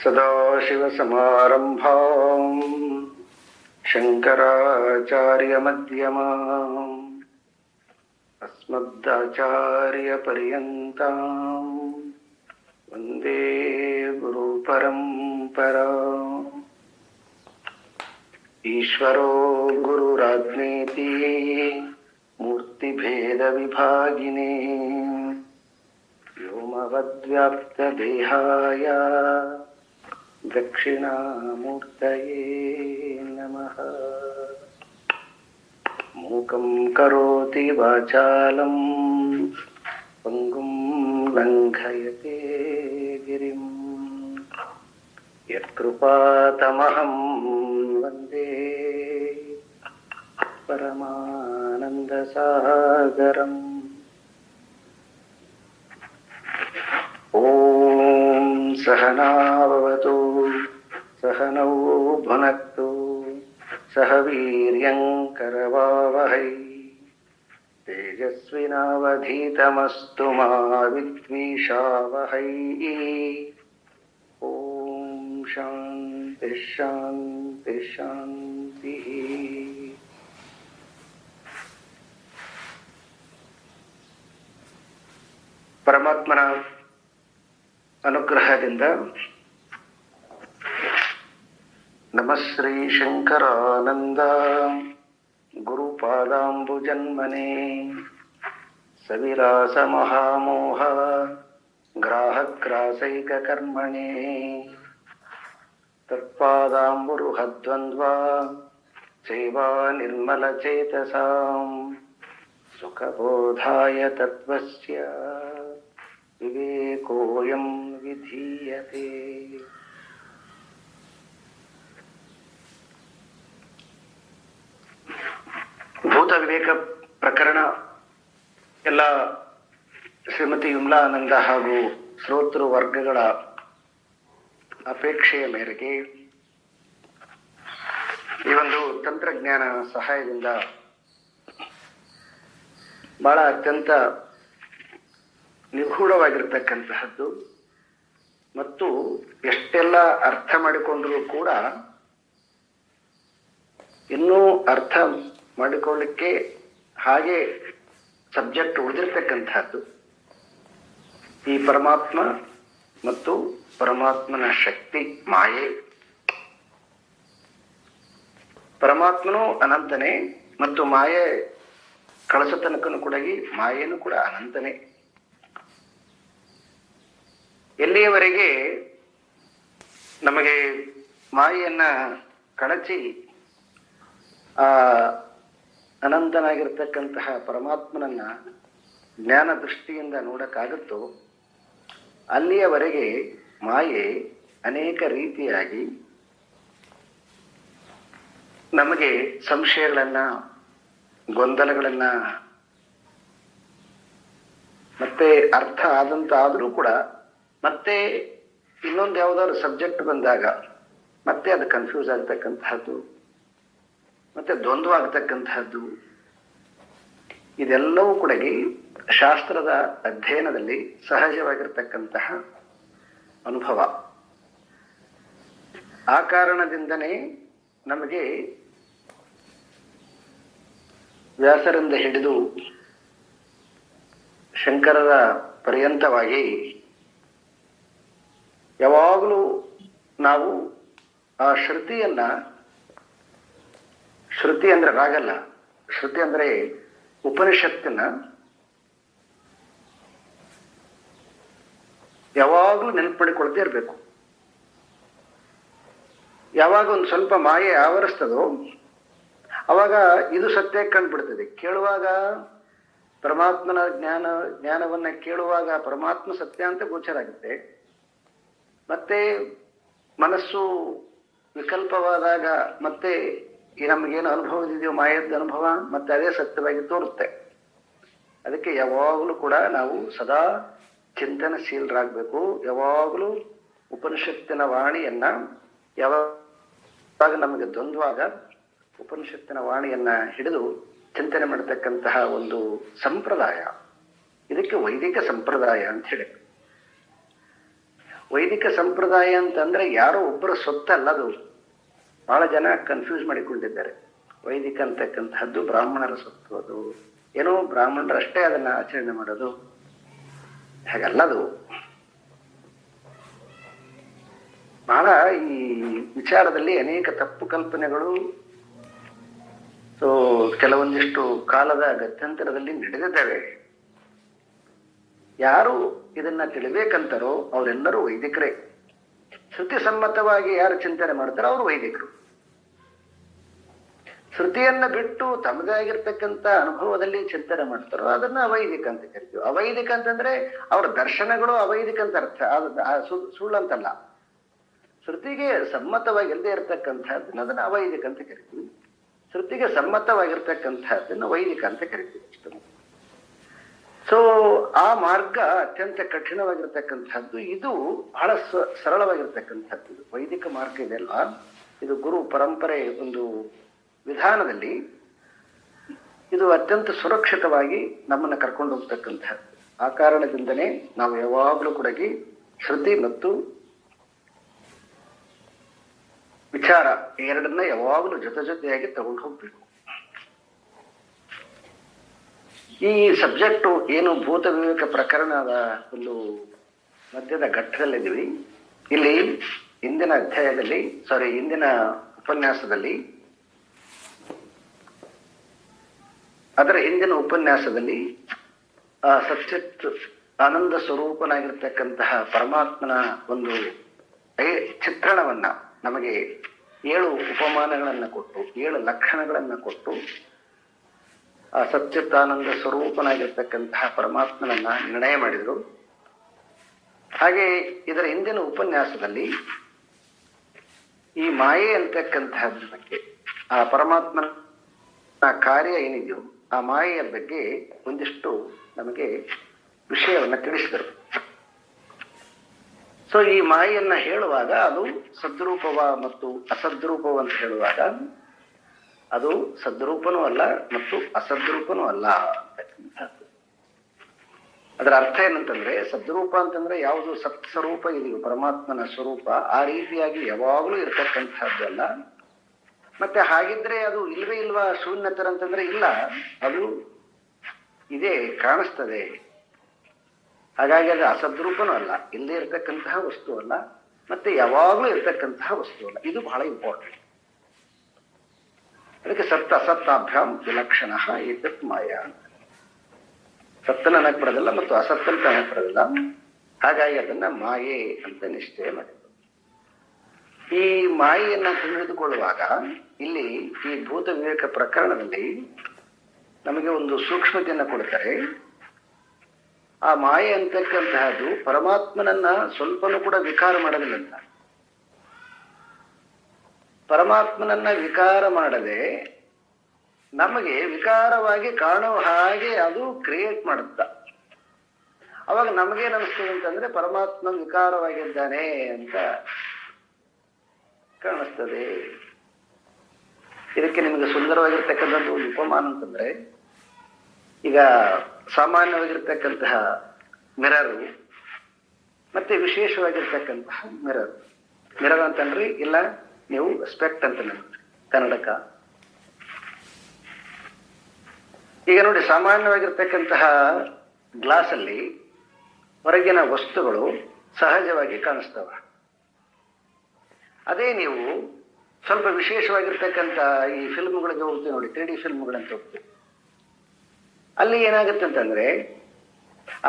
सदाशिवसमारम्भाम् शङ्कराचार्यमध्यमाम् अस्मदाचार्यपर्यन्ताम् वन्दे गुरुपरम्पराम्। ईश्वरो गुरुराज्ञेति मूर्तिभेदविभागिने व्योमवद्व्याप्तदेहाय दक्षिणामूर्तये नमः। मूकं करोति वाचालं पङ्गुं लङ्घयते गिरिं यत्कृपातमहं वन्दे परमानन्दसागरम्। ॐ सहना भवतु सहनौ भुनक्तु सह वीर्यं करवावहै तेजस्विनावधीतमस्तु मा विद्विषावहै। ॐ शान्ति शान्ति शान्तिः। ಪರಮಾತ್ಮನ ಅನುಗ್ರಹದಿಂದ ನಮಶ್ರೀ ಶಂಕರಾನಂದ ಗುರುಪಾದಾಂಬುಜನ್ಮನೆ ಸವಿಲಾಸ ಮಹಾಮೋಹ ಗ್ರಾಹಗ್ರಾಸೈಕ ಕರ್ಮಣೆ ತತ್ಪಾದಾಂಬುರುಹದ್ವಂದ್ವ ಸೇವಾ ನಿರ್ಮಲ ಚೇತಸಾಂ ಸುಖಬೋಧಾಯ ತತ್ವಸ್ಯ ವಿವೇಕೋಯಂ ವಿಧೀಯತೆ। ಭೂತ ವಿವೇಕ ಪ್ರಕರಣ ಎಲ್ಲ ಶ್ರೀಮತಿ ವಿಮಲಾನಂದ ಹಾಗೂ ಶ್ರೋತೃ ವರ್ಗಗಳ ಅಪೇಕ್ಷೆಯ ಮೇರೆಗೆ ಈ ಒಂದು ತಂತ್ರಜ್ಞಾನ ಸಹಾಯದಿಂದ ಬಹಳ ಅತ್ಯಂತ ನಿಗೂಢವಾಗಿರ್ತಕ್ಕಂತಹದ್ದು ಮತ್ತು ಎಷ್ಟೆಲ್ಲ ಅರ್ಥ ಮಾಡಿಕೊಂಡರೂ ಕೂಡ ಇನ್ನೂ ಅರ್ಥ ಮಾಡಿಕೊಳ್ಳಿಕ್ಕೆ ಹಾಗೆ ಸಬ್ಜೆಕ್ಟ್ ಉಳಿದಿರ್ತಕ್ಕಂಥದ್ದು ಈ ಪರಮಾತ್ಮ ಮತ್ತು ಪರಮಾತ್ಮನ ಶಕ್ತಿ ಮಾಯೆ. ಪರಮಾತ್ಮನೂ ಅನಂತನೇ ಮತ್ತು ಮಾಯೆ ಕಳಸ ತನಕನೂ ಕೂಡ ಮಾಯೇನು ಕೂಡ ಅನಂತನೇ. ಎಲ್ಲಿಯವರೆಗೆ ನಮಗೆ ಮಾಯೆಯನ್ನ ಕಳಚಿ ಆ ಅನಂತನಾಗಿರ್ತಕ್ಕಂತಹ ಪರಮಾತ್ಮನನ್ನ ಜ್ಞಾನ ದೃಷ್ಟಿಯಿಂದ ನೋಡಕ್ಕಾಗುತ್ತೋ ಅಲ್ಲಿಯವರೆಗೆ ಮಾಯೆ ಅನೇಕ ರೀತಿಯಾಗಿ ನಮಗೆ ಸಂಶಯಗಳನ್ನ ಗೊಂದಲಗಳನ್ನ ಮತ್ತೆ ಅರ್ಥ ಆದಂತ ಆದರೂ ಕೂಡ ಮತ್ತೆ ಇನ್ನೊಂದು ಯಾವ್ದಾದ್ರು ಸಬ್ಜೆಕ್ಟ್ ಬಂದಾಗ ಮತ್ತೆ ಅದು ಕನ್ಫ್ಯೂಸ್ ಆಗ್ತಕ್ಕಂತಹದ್ದು ಮತ್ತೆ ದ್ವಂದ್ವ ಆಗ್ತಕ್ಕಂತಹದ್ದು ಇದೆಲ್ಲವೂ ಕೂಡ ಶಾಸ್ತ್ರದ ಅಧ್ಯಯನದಲ್ಲಿ ಸಹಜವಾಗಿರ್ತಕ್ಕಂತಹ ಅನುಭವ. ಆ ಕಾರಣದಿಂದನೇ ನಮಗೆ ವ್ಯಾಸರಿಂದ ಹಿಡಿದು ಶಂಕರರ ಪರ್ಯಂತವಾಗಿ ಯಾವಾಗಲೂ ನಾವು ಆ ಶ್ರುತಿ ಅಂದ್ರೆ ರಾಗಲ್ಲ, ಶ್ರುತಿ ಅಂದ್ರೆ ಉಪನಿಷತ್ತಿನ ಯಾವಾಗಲೂ ನೆನಪು ಮಾಡಿಕೊಳ್ತೇ ಇರಬೇಕು. ಯಾವಾಗ ಒಂದು ಸ್ವಲ್ಪ ಮಾಯೆ ಆವರಿಸ್ತದೋ ಅವಾಗ ಇದು ಸತ್ಯ ಕಂಡುಬಿಡ್ತದೆ. ಕೇಳುವಾಗ ಪರಮಾತ್ಮನ ಜ್ಞಾನವನ್ನ ಕೇಳುವಾಗ ಪರಮಾತ್ಮ ಸತ್ಯ ಅಂತ ಗೋಚರ ಆಗುತ್ತೆ. ಮತ್ತೆ ಮನಸ್ಸು ವಿಕಲ್ಪವಾದಾಗ ಮತ್ತೆ ಈ ನಮಗೇನು ಅನುಭವದಿದೆಯೋ ಮಾಯದ ಅನುಭವ ಮತ್ತೆ ಅದೇ ಸತ್ಯವಾಗಿ ತೋರುತ್ತೆ. ಅದಕ್ಕೆ ಯಾವಾಗಲೂ ಕೂಡ ನಾವು ಸದಾ ಚಿಂತನಶೀಲರಾಗಬೇಕು. ಯಾವಾಗಲೂ ಉಪನಿಷತ್ತಿನ ವಾಣಿಯನ್ನ ಯಾವಾಗ ನಮಗೆ ದ್ವಂದ್ವಾಗ ಉಪನಿಷತ್ತಿನ ವಾಣಿಯನ್ನ ಹಿಡಿದು ಚಿಂತನೆ ಮಾಡತಕ್ಕಂತಹ ಒಂದು ಸಂಪ್ರದಾಯ, ಇದಕ್ಕೆ ವೈದಿಕ ಸಂಪ್ರದಾಯ ಅಂತ ಹೇಳಿ. ವೈದಿಕ ಸಂಪ್ರದಾಯ ಅಂತಂದ್ರೆ ಯಾರೋ ಒಬ್ಬರ ಸೊತ್ತಲ್ಲ ಅದು. ಬಹಳ ಜನ ಕನ್ಫ್ಯೂಸ್ ಮಾಡಿಕೊಂಡಿದ್ದಾರೆ. ವೈದಿಕ ಅಂತಕ್ಕಂತಹದ್ದು ಬ್ರಾಹ್ಮಣರ ಸೊತ್ತು, ಅದು ಏನೋ ಬ್ರಾಹ್ಮಣರಷ್ಟೇ ಅದನ್ನ ಆಚರಣೆ ಮಾಡೋದು, ಹಾಗಲ್ಲದು. ಬಹಳ ಈ ವಿಚಾರದಲ್ಲಿ ಅನೇಕ ತಪ್ಪು ಕಲ್ಪನೆಗಳು ಕೆಲವೊಂದಿಷ್ಟು ಕಾಲದ ಗತ್ಯಂತರದಲ್ಲಿ ನಡೆದಿದ್ದಾವೆ. ಯಾರು ಇದನ್ನ ತಿಳಿಬೇಕಂತಾರೋ ಅವರೆಲ್ಲರೂ ವೈದಿಕರೇ. ಶ್ರುತಿ ಸಮ್ಮತವಾಗಿ ಯಾರು ಚಿಂತನೆ ಮಾಡ್ತಾರೋ ಅವರು ವೈದಿಕರು. ಶ್ರುತಿಯನ್ನ ಬಿಟ್ಟು ತಮ್ಮದೇ ಆಗಿರ್ತಕ್ಕಂಥ ಅನುಭವದಲ್ಲಿ ಚಿಂತನೆ ಮಾಡ್ತಾರೋ ಅದನ್ನ ಅವೈದಿಕ ಅಂತ ಕರಿತೀವಿ. ಅವೈದಿಕ ಅಂತಂದ್ರೆ ಅವ್ರ ದರ್ಶನಗಳು ಅವೈದಿಕ ಅಂತ ಅರ್ಥ, ಸುಳ್ಳಂತಲ್ಲ. ಶ್ರುತಿಗೆ ಸಮ್ಮತವಾಗಿ ಇಲ್ಲದೆ ಇರತಕ್ಕಂಥದ್ದನ್ನ ಅದನ್ನ ಅವೈದಿಕ ಅಂತ ಕರಿತೀವಿ. ಶ್ರುತಿಗೆ ಸಮ್ಮತವಾಗಿರ್ತಕ್ಕಂಥದ್ದನ್ನ ವೈದಿಕ ಅಂತ ಕರಿತೀವಿ. ಸೊ ಆ ಮಾರ್ಗ ಅತ್ಯಂತ ಕಠಿಣವಾಗಿರ್ತಕ್ಕಂಥದ್ದು. ಇದು ಬಹಳ ಸರಳವಾಗಿರ್ತಕ್ಕಂಥದ್ದು. ವೈದಿಕ ಮಾರ್ಗ ಇದೆಲ್ಲ, ಇದು ಗುರು ಪರಂಪರೆ ಒಂದು ವಿಧಾನದಲ್ಲಿ ಇದು ಅತ್ಯಂತ ಸುರಕ್ಷಿತವಾಗಿ ನಮ್ಮನ್ನು ಕರ್ಕೊಂಡು ಹೋಗ್ತಕ್ಕಂಥದ್ದು. ಆ ಕಾರಣದಿಂದನೇ ನಾವು ಯಾವಾಗಲೂ ಕೂಡ ಶ್ರುತಿ ಮತ್ತು ವಿಚಾರ ಎರಡನ್ನ ಯಾವಾಗಲೂ ಜೊತೆಯಾಗಿ ತಗೊಂಡು ಹೋಗ್ಬೇಕು. ಈ ಸಬ್ಜೆಕ್ಟು ಏನು ಭೂತ ವಿವೇಕ ಪ್ರಕರಣದ ಒಂದು ಮಧ್ಯದ ಘಟ್ಟದಲ್ಲಿದ್ದೀವಿ. ಇಲ್ಲಿ ಹಿಂದಿನ ಉಪನ್ಯಾಸದಲ್ಲಿ ಅದರ ಹಿಂದಿನ ಉಪನ್ಯಾಸದಲ್ಲಿ ಆ ಸಚ್ಚಿತ್ ಆನಂದ ಸ್ವರೂಪನಾಗಿರ್ತಕ್ಕಂತಹ ಪರಮಾತ್ಮನ ಒಂದು ಚಿತ್ರಣವನ್ನ ನಮಗೆ 7 ಉಪಮಾನಗಳನ್ನ ಕೊಟ್ಟು 7 ಲಕ್ಷಣಗಳನ್ನ ಕೊಟ್ಟು ಆ ಸಚ್ಚಿತ್ತಾನಂದ ಸ್ವರೂಪನಾಗಿರ್ತಕ್ಕಂತಹ ಪರಮಾತ್ಮನನ್ನ ನಿರ್ಣಯ ಮಾಡಿದರು. ಹಾಗೆ ಇದರ ಹಿಂದಿನ ಉಪನ್ಯಾಸದಲ್ಲಿ ಈ ಮಾಯೆ ಅಂತಕ್ಕಂತಹದ್ರ ಬಗ್ಗೆ, ಆ ಪರಮಾತ್ಮನ ಕಾರ್ಯ ಏನಿದೆಯೋ ಆ ಮಾಯೆಯ ಬಗ್ಗೆ ಒಂದಿಷ್ಟು ನಮಗೆ ವಿಷಯವನ್ನ ತಿಳಿಸಿದರು. ಸೊ ಈ ಮಾಯೆಯನ್ನ ಹೇಳುವಾಗ ಅದು ಸದ್ರೂಪವ ಮತ್ತು ಅಸದ್ರೂಪವ ಅಂತ ಹೇಳುವಾಗ ಅದು ಸದ್ರೂಪನೂ ಅಲ್ಲ ಮತ್ತು ಅಸದ್ರೂಪನೂ ಅಲ್ಲ ಅಂತಕ್ಕಂಥದ್ದು. ಅದರ ಅರ್ಥ ಏನಂತಂದ್ರೆ, ಸದ್ರೂಪ ಅಂತಂದ್ರೆ ಯಾವುದು ಸತ್ಸ್ವರೂಪ ಇದೆಯೋ ಪರಮಾತ್ಮನ ಸ್ವರೂಪ ಆ ರೀತಿಯಾಗಿ ಯಾವಾಗಲೂ ಇರತಕ್ಕಂಥದ್ದಲ್ಲ. ಮತ್ತೆ ಹಾಗಿದ್ರೆ ಅದು ಇಲ್ವೇ ಇಲ್ವಾ ಶೂನ್ಯತರ ಅಂತಂದ್ರೆ ಇಲ್ಲ, ಅದು ಇದೆ, ಕಾಣಿಸ್ತದೆ. ಹಾಗಾಗಿ ಅದು ಅಸದ್ರೂಪನೂ ಅಲ್ಲ, ಇಲ್ಲದೆ ಇರತಕ್ಕಂತಹ ವಸ್ತು ಅಲ್ಲ, ಮತ್ತೆ ಯಾವಾಗಲೂ ಇರತಕ್ಕಂತಹ ವಸ್ತು ಅಲ್ಲ. ಇದು ಬಹಳ ಇಂಪಾರ್ಟೆಂಟ್. ಅದಕ್ಕೆ ಸತ್ತ ಅಸತ್ತಾಭ್ಯಾಂ ವಿಲಕ್ಷಣ ಏತತ್ ಮಾಯಾ ಅಂತ. ಸತ್ತನ ಅನ್ನಕ್ ಬರೋದಿಲ್ಲ ಮತ್ತು ಅಸತ್ತಂತ ಅನ್ನಕ್ ಬರೋದಿಲ್ಲ. ಹಾಗಾಗಿ ಅದನ್ನ ಮಾಯೆ ಅಂತ ನಿಶ್ಚಯ ಮಾಡಿದ್ರು. ಈ ಮಾಯೆಯನ್ನ ತಿಳಿದುಕೊಳ್ಳುವಾಗ ಇಲ್ಲಿ ಈ ಭೂತ ವಿವೇಕ ಪ್ರಕರಣದಲ್ಲಿ ನಮಗೆ ಒಂದು ಸೂಕ್ಷ್ಮತೆಯನ್ನ ಕೊಡ್ತಾರೆ. ಆ ಮಾಯೆ ಅಂತಕ್ಕಂತಹದ್ದು ಪರಮಾತ್ಮನನ್ನ ಸ್ವಲ್ಪನೂ ಕೂಡ ವಿಕಾರ ಮಾಡೋದಿಲ್ಲ. ಪರಮಾತ್ಮನನ್ನ ವಿಕಾರ ಮಾಡದೆ ನಮಗೆ ವಿಕಾರವಾಗಿ ಕಾಣುವ ಹಾಗೆ ಅದು ಕ್ರಿಯೇಟ್ ಮಾಡುತ್ತ. ಅವಾಗ ನಮಗೇನ್ ಅನಿಸ್ತದೆ ಅಂತಂದ್ರೆ ಪರಮಾತ್ಮ ವಿಕಾರವಾಗಿದ್ದಾನೆ ಅಂತ ಕಾಣಿಸ್ತದೆ. ಇದಕ್ಕೆ ನಿಮಗೆ ಸುಂದರವಾಗಿರ್ತಕ್ಕಂಥದ್ದು ಒಂದು ಉಪಮಾನ ಅಂತಂದ್ರೆ, ಈಗ ಸಾಮಾನ್ಯವಾಗಿರ್ತಕ್ಕಂತಹ ಮಿರರು ಮತ್ತೆ ವಿಶೇಷವಾಗಿರ್ತಕ್ಕಂತಹ ಮಿರರ್ ಅಂತಂದ್ರಿ, ಇಲ್ಲ ನೀವು ಸ್ಪೆಕ್ಟ್ ಅಂತ ಕನ್ನಡಕ. ಈಗ ನೋಡಿ, ಸಾಮಾನ್ಯವಾಗಿರ್ತಕ್ಕಂತಹ ಗ್ಲಾಸ್ ಅಲ್ಲಿ ಹೊರಗಿನ ವಸ್ತುಗಳು ಸಹಜವಾಗಿ ಕಾಣಿಸ್ತವ. ಅದೇ ನೀವು ಸ್ವಲ್ಪ ವಿಶೇಷವಾಗಿರ್ತಕ್ಕಂಥ ಈ ಫಿಲ್ಮ್ಗಳಿಗೆ ಹೋಗ್ತೀವಿ ನೋಡಿ, 3D ಫಿಲ್ಮ್ಗಳಂತ ಹೋಗ್ತೀವಿ. ಅಲ್ಲಿ ಏನಾಗುತ್ತೆ ಅಂತಂದ್ರೆ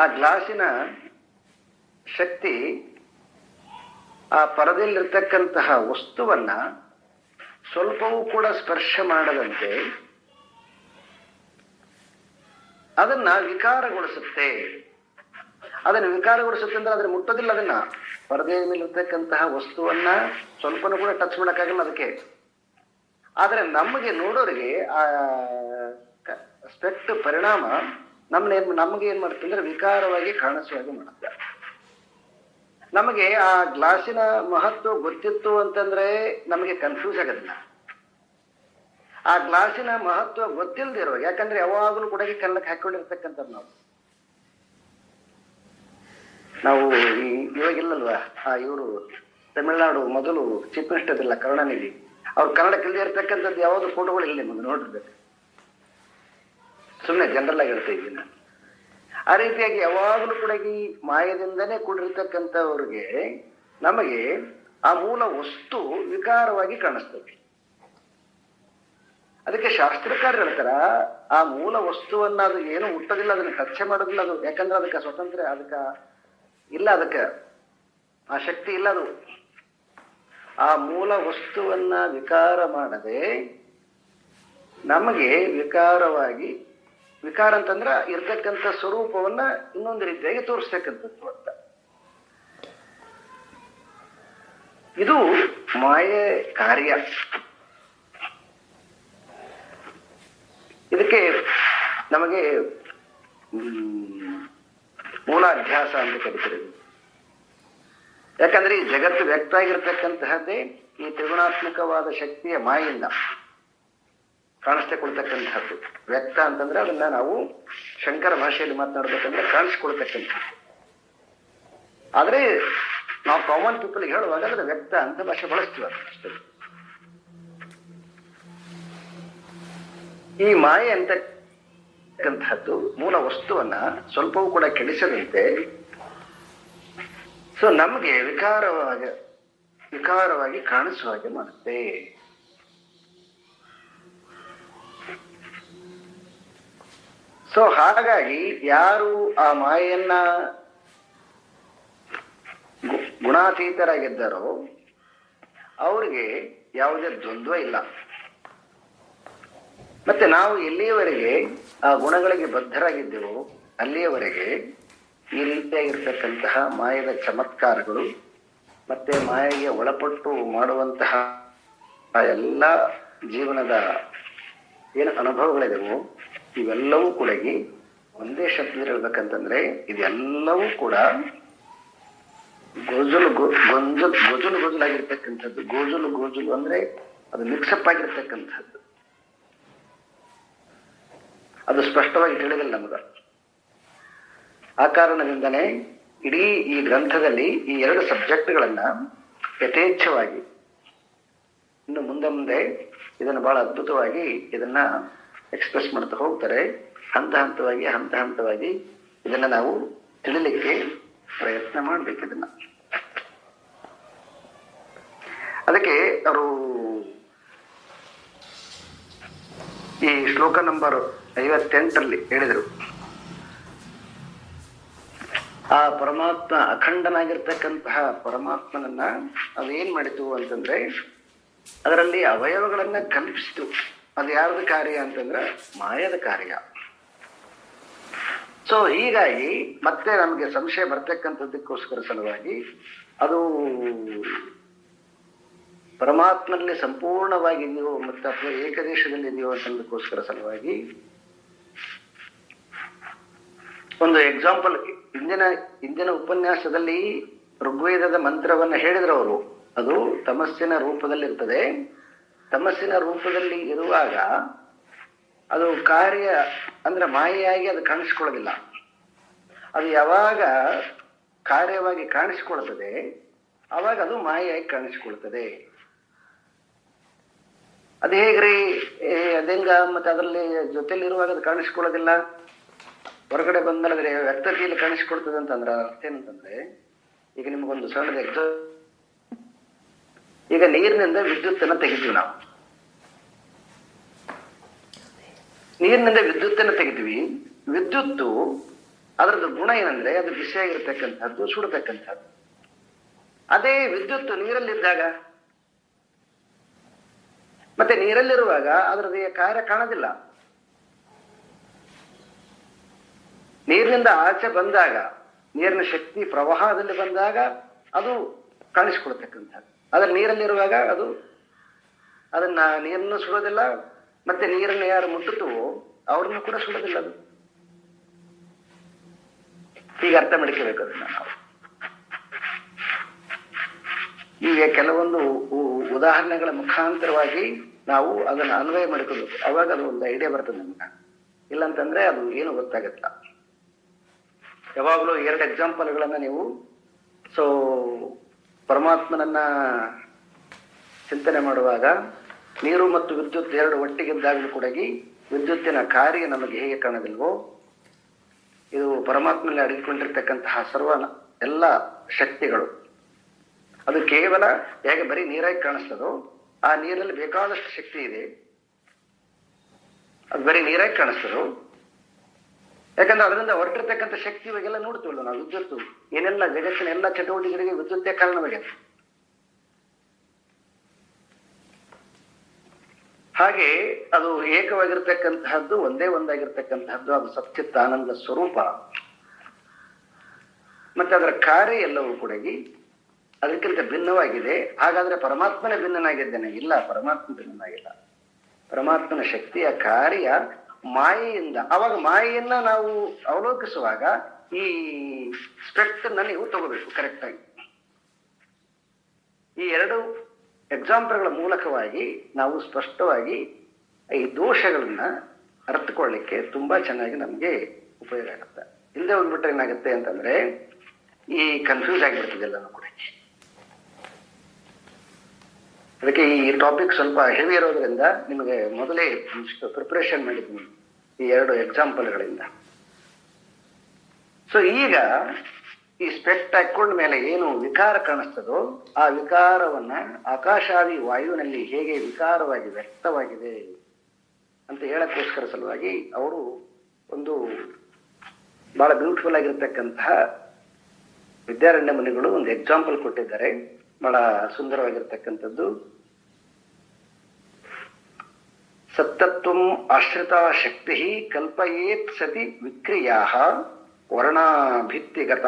ಆ ಗ್ಲಾಸಿನ ಶಕ್ತಿ ಆ ಪರದೆಯಲ್ಲಿರ್ತಕ್ಕಂತಹ ವಸ್ತುವನ್ನ ಸ್ವಲ್ಪವೂ ಕೂಡ ಸ್ಪರ್ಶ ಮಾಡದಂತೆ ಅದನ್ನ ವಿಕಾರಗೊಳಿಸುತ್ತೆ. ಅದನ್ನು ವಿಕಾರಗೊಳಿಸುತ್ತೆ ಅಂದ್ರೆ ಅದನ್ನ ಮುಟ್ಟೋದಿಲ್ಲ. ಅದನ್ನ ಪರದೆಯ ಮೇಲೆ ಇರ್ತಕ್ಕಂತಹ ವಸ್ತುವನ್ನ ಸ್ವಲ್ಪನೂ ಕೂಡ ಟಚ್ ಮಾಡೋಕ್ಕಾಗಲ್ಲ ಅದಕ್ಕೆ. ಆದ್ರೆ ನಮಗೆ ನೋಡೋರಿಗೆ ಆ ಸ್ಪೆಕ್ಟ್ ಪರಿಣಾಮ ನಮಗೆ ಏನ್ ಮಾಡುತ್ತೆ ಅಂದ್ರೆ ವಿಕಾರವಾಗಿ ಕಾಣಿಸುವಾಗ ಮಾಡುತ್ತೆ. ನಮಗೆ ಆ ಗ್ಲಾಸಿನ ಮಹತ್ವ ಗೊತ್ತಿತ್ತು ಅಂತಂದ್ರೆ ನಮಗೆ ಕನ್ಫ್ಯೂಸ್ ಆಗೋದಿಲ್ಲ. ಆ ಗ್ಲಾಸಿನ ಮಹತ್ವ ಗೊತ್ತಿಲ್ಲದೆ ಇರುವಾಗ, ಯಾಕಂದ್ರೆ ಯಾವಾಗಲೂ ಕೂಡ ಕನ್ನಡಕ್ಕೆ ಹಾಕೊಂಡಿರ್ತಕ್ಕಂಥದ್ದು ನಾವು. ನಾವು ಇವಾಗಿಲ್ಲಲ್ವಾ ಇವರು ತಮಿಳ್ನಾಡು ಮೊದಲು ಚೀಫ್ ಮಿನಿಸ್ಟರ್ ಇಲ್ಲ ಕರುಣಾನಿಧಿ, ಅವ್ರು ಕನ್ನಡಕ್ಕೆ ಇರ್ತಕ್ಕಂಥದ್ದು ಯಾವ್ದು ಫೋಟೋಗಳಿಲ್ಲ ನಿಮಗೆ ನೋಡಿರ್ಬೇಕು. ಸುಮ್ಮನೆ ಜನರಲ್ ಆಗಿ ಹೇಳ್ತಾ ಇದ್ದೀನಿ. ಆ ರೀತಿಯಾಗಿ ಯಾವಾಗಲೂ ಕೂಡ ಈ ಮಾಯದಿಂದನೇ ಕೂಡಿರ್ತಕ್ಕಂಥವ್ರಿಗೆ ನಮಗೆ ಆ ಮೂಲ ವಸ್ತು ವಿಕಾರವಾಗಿ ಕಾಣಿಸ್ತದೆ. ಅದಕ್ಕೆ ಶಾಸ್ತ್ರಕಾರರು ಹೇಳ್ತಾರ, ಆ ಮೂಲ ವಸ್ತುವನ್ನ ಅದು ಏನು ಹುಟ್ಟೋದಿಲ್ಲ, ಅದನ್ನ ಚರ್ಚೆ ಮಾಡೋದಿಲ್ಲ ಅದು. ಯಾಕಂದ್ರೆ ಅದಕ್ಕೆ ಸ್ವತಂತ್ರ ಇಲ್ಲ, ಅದಕ್ಕೆ ಆ ಶಕ್ತಿ ಇಲ್ಲ. ಅದು ಆ ಮೂಲ ವಸ್ತುವನ್ನ ವಿಕಾರ ಮಾಡದೆ ನಮಗೆ ವಿಕಾರ ಅಂತಂದ್ರ ಇರ್ತಕ್ಕಂಥ ಸ್ವರೂಪವನ್ನ ಇನ್ನೊಂದು ರೀತಿಯಾಗಿ ತೋರಿಸ್ತಕ್ಕಂಥದ್ದು ಅಂತ. ಇದು ಮಾಯೆ ಕಾರ್ಯ. ಇದಕ್ಕೆ ನಮಗೆ ಮೂಲಾಧ್ಯಾಸ ಅಂತ ಕರೀತಾರೆ. ಯಾಕಂದ್ರೆ ಈ ಜಗತ್ತು ವ್ಯಕ್ತ ಆಗಿರ್ತಕ್ಕಂತಹದ್ದೇ ಈ ತ್ರಿಗುಣಾತ್ಮಕವಾದ ಶಕ್ತಿಯ ಮಾಯಿಂದ ಕಾಣಿಸ್ಕೊಳ್ತಕ್ಕಂಥದ್ದು. ವ್ಯಕ್ತ ಅಂತಂದ್ರೆ ಅದನ್ನ ನಾವು ಶಂಕರ ಭಾಷೆಯಲ್ಲಿ ಮಾತನಾಡ್ಬೇಕಂದ್ರೆ ಕಾಣಿಸ್ಕೊಳ್ತಕ್ಕಂಥದ್ದು. ಆದ್ರೆ ನಾವು ಕಾಮನ್ ಪೀಪಲ್ ಹೇಳುವಾಗ ಅದನ್ನ ವ್ಯಕ್ತ ಅಂತ ಭಾಷೆ ಬಳಸ್ತೀವಿ ಅಷ್ಟೇ. ಈ ಮಾಯೆ ಅಂತಕ್ಕಂಥದ್ದು ಮೂಲ ವಸ್ತುವನ್ನ ಸ್ವಲ್ಪವೂ ಕೂಡ ಕೆಡಿಸದಂತೆ ನಮ್ಗೆ ವಿಕಾರವಾಗಿ ಕಾಣಿಸುವ ಹಾಗೆ ಮಾಡುತ್ತೆ. ಹಾಗಾಗಿ ಯಾರು ಆ ಮಾಯೆಯನ್ನ ಗುಣಾತೀತರಾಗಿದ್ದಾರೋ ಅವ್ರಿಗೆ ಯಾವುದೇ ದ್ವಂದ್ವ ಇಲ್ಲ. ಮತ್ತೆ ನಾವು ಎಲ್ಲಿಯವರೆಗೆ ಆ ಗುಣಗಳಿಗೆ ಬದ್ಧರಾಗಿದ್ದೆವೋ ಅಲ್ಲಿಯವರೆಗೆ ಈ ರೀತಿಯಾಗಿರ್ತಕ್ಕಂತಹ ಮಾಯದ ಚಮತ್ಕಾರಗಳು ಮತ್ತೆ ಮಾಯೆಗೆ ಒಳಪಟ್ಟು ಮಾಡುವಂತಹ ಎಲ್ಲ ಜೀವನದ ಏನು ಅನುಭವಗಳಿದೆವೋ ಇವೆಲ್ಲವೂ ಕೂಡ ಒಂದೇ ಶಬ್ದದಲ್ಲಿ ಹೇಳ್ಬೇಕಂತಂದ್ರೆ ಇದೆಲ್ಲವೂ ಕೂಡ ಗೋಜುಲಾಗಿರ್ತಕ್ಕಂಥದ್ದು. ಗೋಜುಲು ಅಂದ್ರೆ ಅದು ಮಿಕ್ಸಪ್ ಆಗಿರ್ತಕ್ಕಂಥದ್ದು. ಅದು ಸ್ಪಷ್ಟವಾಗಿ ತಿಳಿದಿಲ್ಲ ನಮಗ. ಆ ಕಾರಣದಿಂದನೇ ಇಡೀ ಈ ಗ್ರಂಥದಲ್ಲಿ ಈ ಎರಡು ಸಬ್ಜೆಕ್ಟ್ಗಳನ್ನ ಯಥೇಚ್ಛವಾಗಿ ಇನ್ನು ಮುಂದೆ ಇದನ್ನು ಬಹಳ ಅದ್ಭುತವಾಗಿ ಇದನ್ನ ಎಕ್ಸ್ಪ್ರೆಸ್ ಮಾಡ್ತಾ ಹೋಗ್ತಾರೆ. ಹಂತ ಹಂತವಾಗಿ ಇದನ್ನ ನಾವು ತಿಳಿಲಿಕ್ಕೆ ಪ್ರಯತ್ನ ಮಾಡ್ಬೇಕು. ಇದನ್ನ ಅದಕ್ಕೆ ಅವರು ಈ ಶ್ಲೋಕ ನಂಬರ್ 58 ಹೇಳಿದರು, ಆ ಪರಮಾತ್ಮ ಅಖಂಡನಾಗಿರ್ತಕ್ಕಂತಹ ಪರಮಾತ್ಮನನ್ನ ಅದೇನ್ ಮಾಡಿತು ಅಂತಂದ್ರೆ ಅದರಲ್ಲಿ ಅವಯವಗಳನ್ನ ಕಲ್ಪಿಸಿತು. ಅದು ಯಾರದ ಕಾರ್ಯ ಅಂತಂದ್ರೆ ಮಾಯದ ಕಾರ್ಯ. ಹೀಗಾಗಿ ಮತ್ತೆ ನಮಗೆ ಸಂಶಯ ಬರ್ತಕ್ಕಂಥದ್ದಕ್ಕೋಸ್ಕರ ಸಲುವಾಗಿ ಅದು ಪರಮಾತ್ಮನಲ್ಲಿ ಸಂಪೂರ್ಣವಾಗಿದೆಯೋ ಮತ್ತೆ ಅಥವಾ ಏಕದೇಶದಲ್ಲಿದೆಯೋ ಅನ್ನೋದಕ್ಕೋಸ್ಕರ ಸಲುವಾಗಿ ಒಂದು ಎಕ್ಸಾಂಪಲ್ ಇಂದಿನ ಉಪನ್ಯಾಸದಲ್ಲಿ ಋಗ್ವೇದದ ಮಂತ್ರವನ್ನ ಹೇಳಿದ್ರು ಅವರು. ಅದು ತಮಸ್ಸಿನ ರೂಪದಲ್ಲಿರ್ತದೆ. ತಮಸ್ಸಿನ ರೂಪದಲ್ಲಿ ಇರುವಾಗ ಅದು ಕಾರ್ಯ ಅಂದ್ರೆ ಮಾಯೆಯಾಗಿ ಅದು ಕಾಣಿಸ್ಕೊಳ್ಳೋದಿಲ್ಲ. ಅದು ಯಾವಾಗ ಕಾರ್ಯವಾಗಿ ಕಾಣಿಸ್ಕೊಳ್ತದೆ ಅವಾಗ ಅದು ಮಾಯೆಯಾಗಿ ಕಾಣಿಸ್ಕೊಳ್ತದೆ. ಅದು ಹೇಗ್ರಿ ಅದೆಂಗ ಮತ್ತೆ ಅದರಲ್ಲಿ ಜೊತೆಲಿರುವಾಗ ಅದು ಕಾಣಿಸ್ಕೊಳ್ಳೋದಿಲ್ಲ, ಹೊರಗಡೆ ಬಂದ್ಮೇಲೆ ಅದ್ರ ವ್ಯಕ್ತತೆಯಲ್ಲಿ ಕಾಣಿಸ್ಕೊಳ್ತದೆ ಅಂತಂದ್ರೆ ಅರ್ಥ ಏನಂತಂದ್ರೆ, ಈಗ ನಿಮ್ಗೊಂದು ಸಣ್ಣದ ಈಗ ನೀರಿನಿಂದ ವಿದ್ಯುತ್ತನ್ನ ತೆಗಿತೀವಿ ನಾವು. ನೀರಿನಿಂದ ವಿದ್ಯುತ್ತನ್ನ ತೆಗಿತೀವಿ. ವಿದ್ಯುತ್ತು ಅದರದ್ದು ಗುಣ ಏನಂದ್ರೆ ಅದು ಬಿಸಿಯಾಗಿರ್ತಕ್ಕಂಥದ್ದು, ಸುಡತಕ್ಕಂಥದ್ದು. ಅದೇ ವಿದ್ಯುತ್ತು ನೀರಲ್ಲಿದ್ದಾಗ ಮತ್ತೆ ನೀರಲ್ಲಿರುವಾಗ ಅದರದ್ದು ಕಾರ್ಯ ಕಾಣೋದಿಲ್ಲ. ನೀರಿನಿಂದ ಆಚೆ ಬಂದಾಗ, ನೀರಿನ ಶಕ್ತಿ ಪ್ರವಾಹದಲ್ಲಿ ಬಂದಾಗ ಅದು ಕಾಣಿಸ್ಕೊಳ್ತಕ್ಕಂಥದ್ದು. ಆದ್ರೆ ನೀರಲ್ಲಿರುವಾಗ ಅದನ್ನ ನೀರನ್ನು ಸುಡೋದಿಲ್ಲ, ಮತ್ತೆ ನೀರನ್ನು ಯಾರು ಮುಟ್ಟುತ್ತವೋ ಅವ್ರನ್ನು ಕೂಡ ಸುಡೋದಿಲ್ಲ. ಅದು ಈಗ ಅರ್ಥ ಮಾಡ್ಕೋಬೇಕು ಅದನ್ನ ನಾವು. ಈಗ ಕೆಲವೊಂದು ಉದಾಹರಣೆಗಳ ಮುಖಾಂತರವಾಗಿ ನಾವು ಅದನ್ನ ಅನ್ವಯ ಮಾಡ್ಕೋಬೇಕು. ಅವಾಗ ಅದು ಒಂದು ಐಡಿಯಾ ಬರ್ತದೆ ನಮ್ಗೆ. ಇಲ್ಲಂತಂದ್ರೆ ಅದು ಏನು ಗೊತ್ತಾಗತ್ತಿಲ್ಲ. ಯಾವಾಗಲೂ 2 ಎಕ್ಸಾಂಪಲ್ಗಳನ್ನ ನೀವು ಸೊ ಪರಮಾತ್ಮನನ್ನ ಚಿಂತನೆ ಮಾಡುವಾಗ ನೀರು ಮತ್ತು ವಿದ್ಯುತ್ 2 ಒಟ್ಟಿಗಿದ್ದಾಗಲೂ ಕೂಡ ವಿದ್ಯುತ್ತಿನ ಕಾರ್ಯ ನಮಗೆ ಹೇಗೆ ಕಾಣೋದಿಲ್ವೋ, ಇದು ಪರಮಾತ್ಮನಲ್ಲಿ ಅಡಗಿಕೊಂಡಿರ್ತಕ್ಕಂತಹ ಸರ್ವ ಎಲ್ಲ ಶಕ್ತಿಗಳು ಅದು ಕೇವಲ ಹೇಗೆ ಬರೀ ನೀರಾಗಿ ಕಾಣಿಸ್ತದೋ, ಆ ನೀರಲ್ಲಿ ಬೇಕಾದಷ್ಟು ಶಕ್ತಿ ಇದೆ, ಅದು ಬರೀ ನೀರಾಗಿ ಕಾಣಿಸ್ತದೋ. ಯಾಕಂದ್ರೆ ಅದರಿಂದ ಹೊರಟಿರ್ತಕ್ಕಂಥ ಶಕ್ತಿ ಇವಾಗೆಲ್ಲ ನೋಡ್ತೀವಲ್ಲ ನಾವು, ವಿದ್ಯುತ್ ಏನೆಲ್ಲ ಜಗತ್ತಿನ ಎಲ್ಲ ಚಟುವಟಿಕೆಗಳಿಗೆ ವಿದ್ಯುತ್ತೇ ಕಾರಣವಾಗಿದೆ. ಹಾಗೆ ಅದು ಏಕವಾಗಿರ್ತಕ್ಕಂತಹದ್ದು, ಒಂದೇ ಒಂದಾಗಿರ್ತಕ್ಕಂತಹದ್ದು, ಅದು ಸಚ್ಚಿತ್ತ ಆನಂದ ಸ್ವರೂಪ. ಮತ್ತೆ ಅದರ ಕಾರ್ಯ ಎಲ್ಲವೂ ಕೂಡ ಅದಕ್ಕಿಂತ ಭಿನ್ನವಾಗಿದೆ. ಹಾಗಾದ್ರೆ ಪರಮಾತ್ಮನೇ ಭಿನ್ನನಾಗಿದ್ದೇನೆ? ಇಲ್ಲ, ಪರಮಾತ್ಮ ಭಿನ್ನನಾಗಿಲ್ಲ. ಪರಮಾತ್ಮನ ಶಕ್ತಿಯ ಕಾರ್ಯ ಮಾಯೆಯಿಂದ. ಅವಾಗ ಮಾಯೆಯನ್ನ ನಾವು ಅವಲೋಕಿಸುವಾಗ ಈ ಸ್ಪೆಕ್ಟ್ ಅನ್ನ ನೀವು ತಗೋಬೇಕು ಕರೆಕ್ಟ್ ಆಗಿ. ಈ 2 ಎಕ್ಸಾಂಪಲ್ಗಳ ಮೂಲಕವಾಗಿ ನಾವು ಸ್ಪಷ್ಟವಾಗಿ ಈ ದೋಷಗಳನ್ನ ಅರ್ಥಕೊಳ್ಳಿಕ್ಕೆ ತುಂಬಾ ಚೆನ್ನಾಗಿ ನಮ್ಗೆ ಉಪಯೋಗ ಆಗುತ್ತೆ. ಇಲ್ಲದೆ ಹೋಗ್ಬಿಟ್ರೆ ಏನಾಗುತ್ತೆ ಅಂತಂದ್ರೆ ಈ ಕನ್ಫ್ಯೂಸ್ ಆಗಿಬಿಡ್ತದೆ ಎಲ್ಲನೂ ಕೂಡ. ಅದಕ್ಕೆ ಈ ಟಾಪಿಕ್ ಸ್ವಲ್ಪ ಹೆವಿ ಇರೋದ್ರಿಂದ ನಿಮಗೆ ಮೊದಲೇ ಒಂದಿಷ್ಟು ಪ್ರಿಪರೇಷನ್ ಮಾಡಿದ್ದೀನಿ ಈ 2 ಎಕ್ಸಾಂಪಲ್ಗಳಿಂದ. ಸೊ ಈಗ ಈ ಸ್ಪೆಕ್ಟ್ ಹಾಕೊಂಡ ಮೇಲೆ ಏನು ವಿಕಾರ ಕಾಣಿಸ್ತದೋ, ಆ ವಿಕಾರವನ್ನ ಆಕಾಶಾದಿ ವಾಯುವಿನಲ್ಲಿ ಹೇಗೆ ವಿಕಾರವಾಗಿ ವ್ಯಕ್ತವಾಗಿದೆ ಅಂತ ಹೇಳಕ್ಕೋಸ್ಕರ ಸಲುವಾಗಿ ಅವರು ಒಂದು ಬಹಳ ಬ್ಯೂಟಿಫುಲ್ ಆಗಿರ್ತಕ್ಕಂತಹ ವಿದ್ಯಾರಣ್ಯ ಮುನಿಗಳು ಒಂದು ಎಕ್ಸಾಂಪಲ್ ಕೊಟ್ಟಿದ್ದಾರೆ, ಬಹಳ ಸುಂದರವಾಗಿರ್ತಕ್ಕಂಥದ್ದು. ಸತ್ತತ್ವಂ ಆಶ್ರಿತಾ ಶಕ್ತಿ ಕಲ್ಪಯೇತ್ ಸತಿ ವಿಕ್ರಿಯಾ ವರ್ಣ ಭಿತ್ತಿಗತ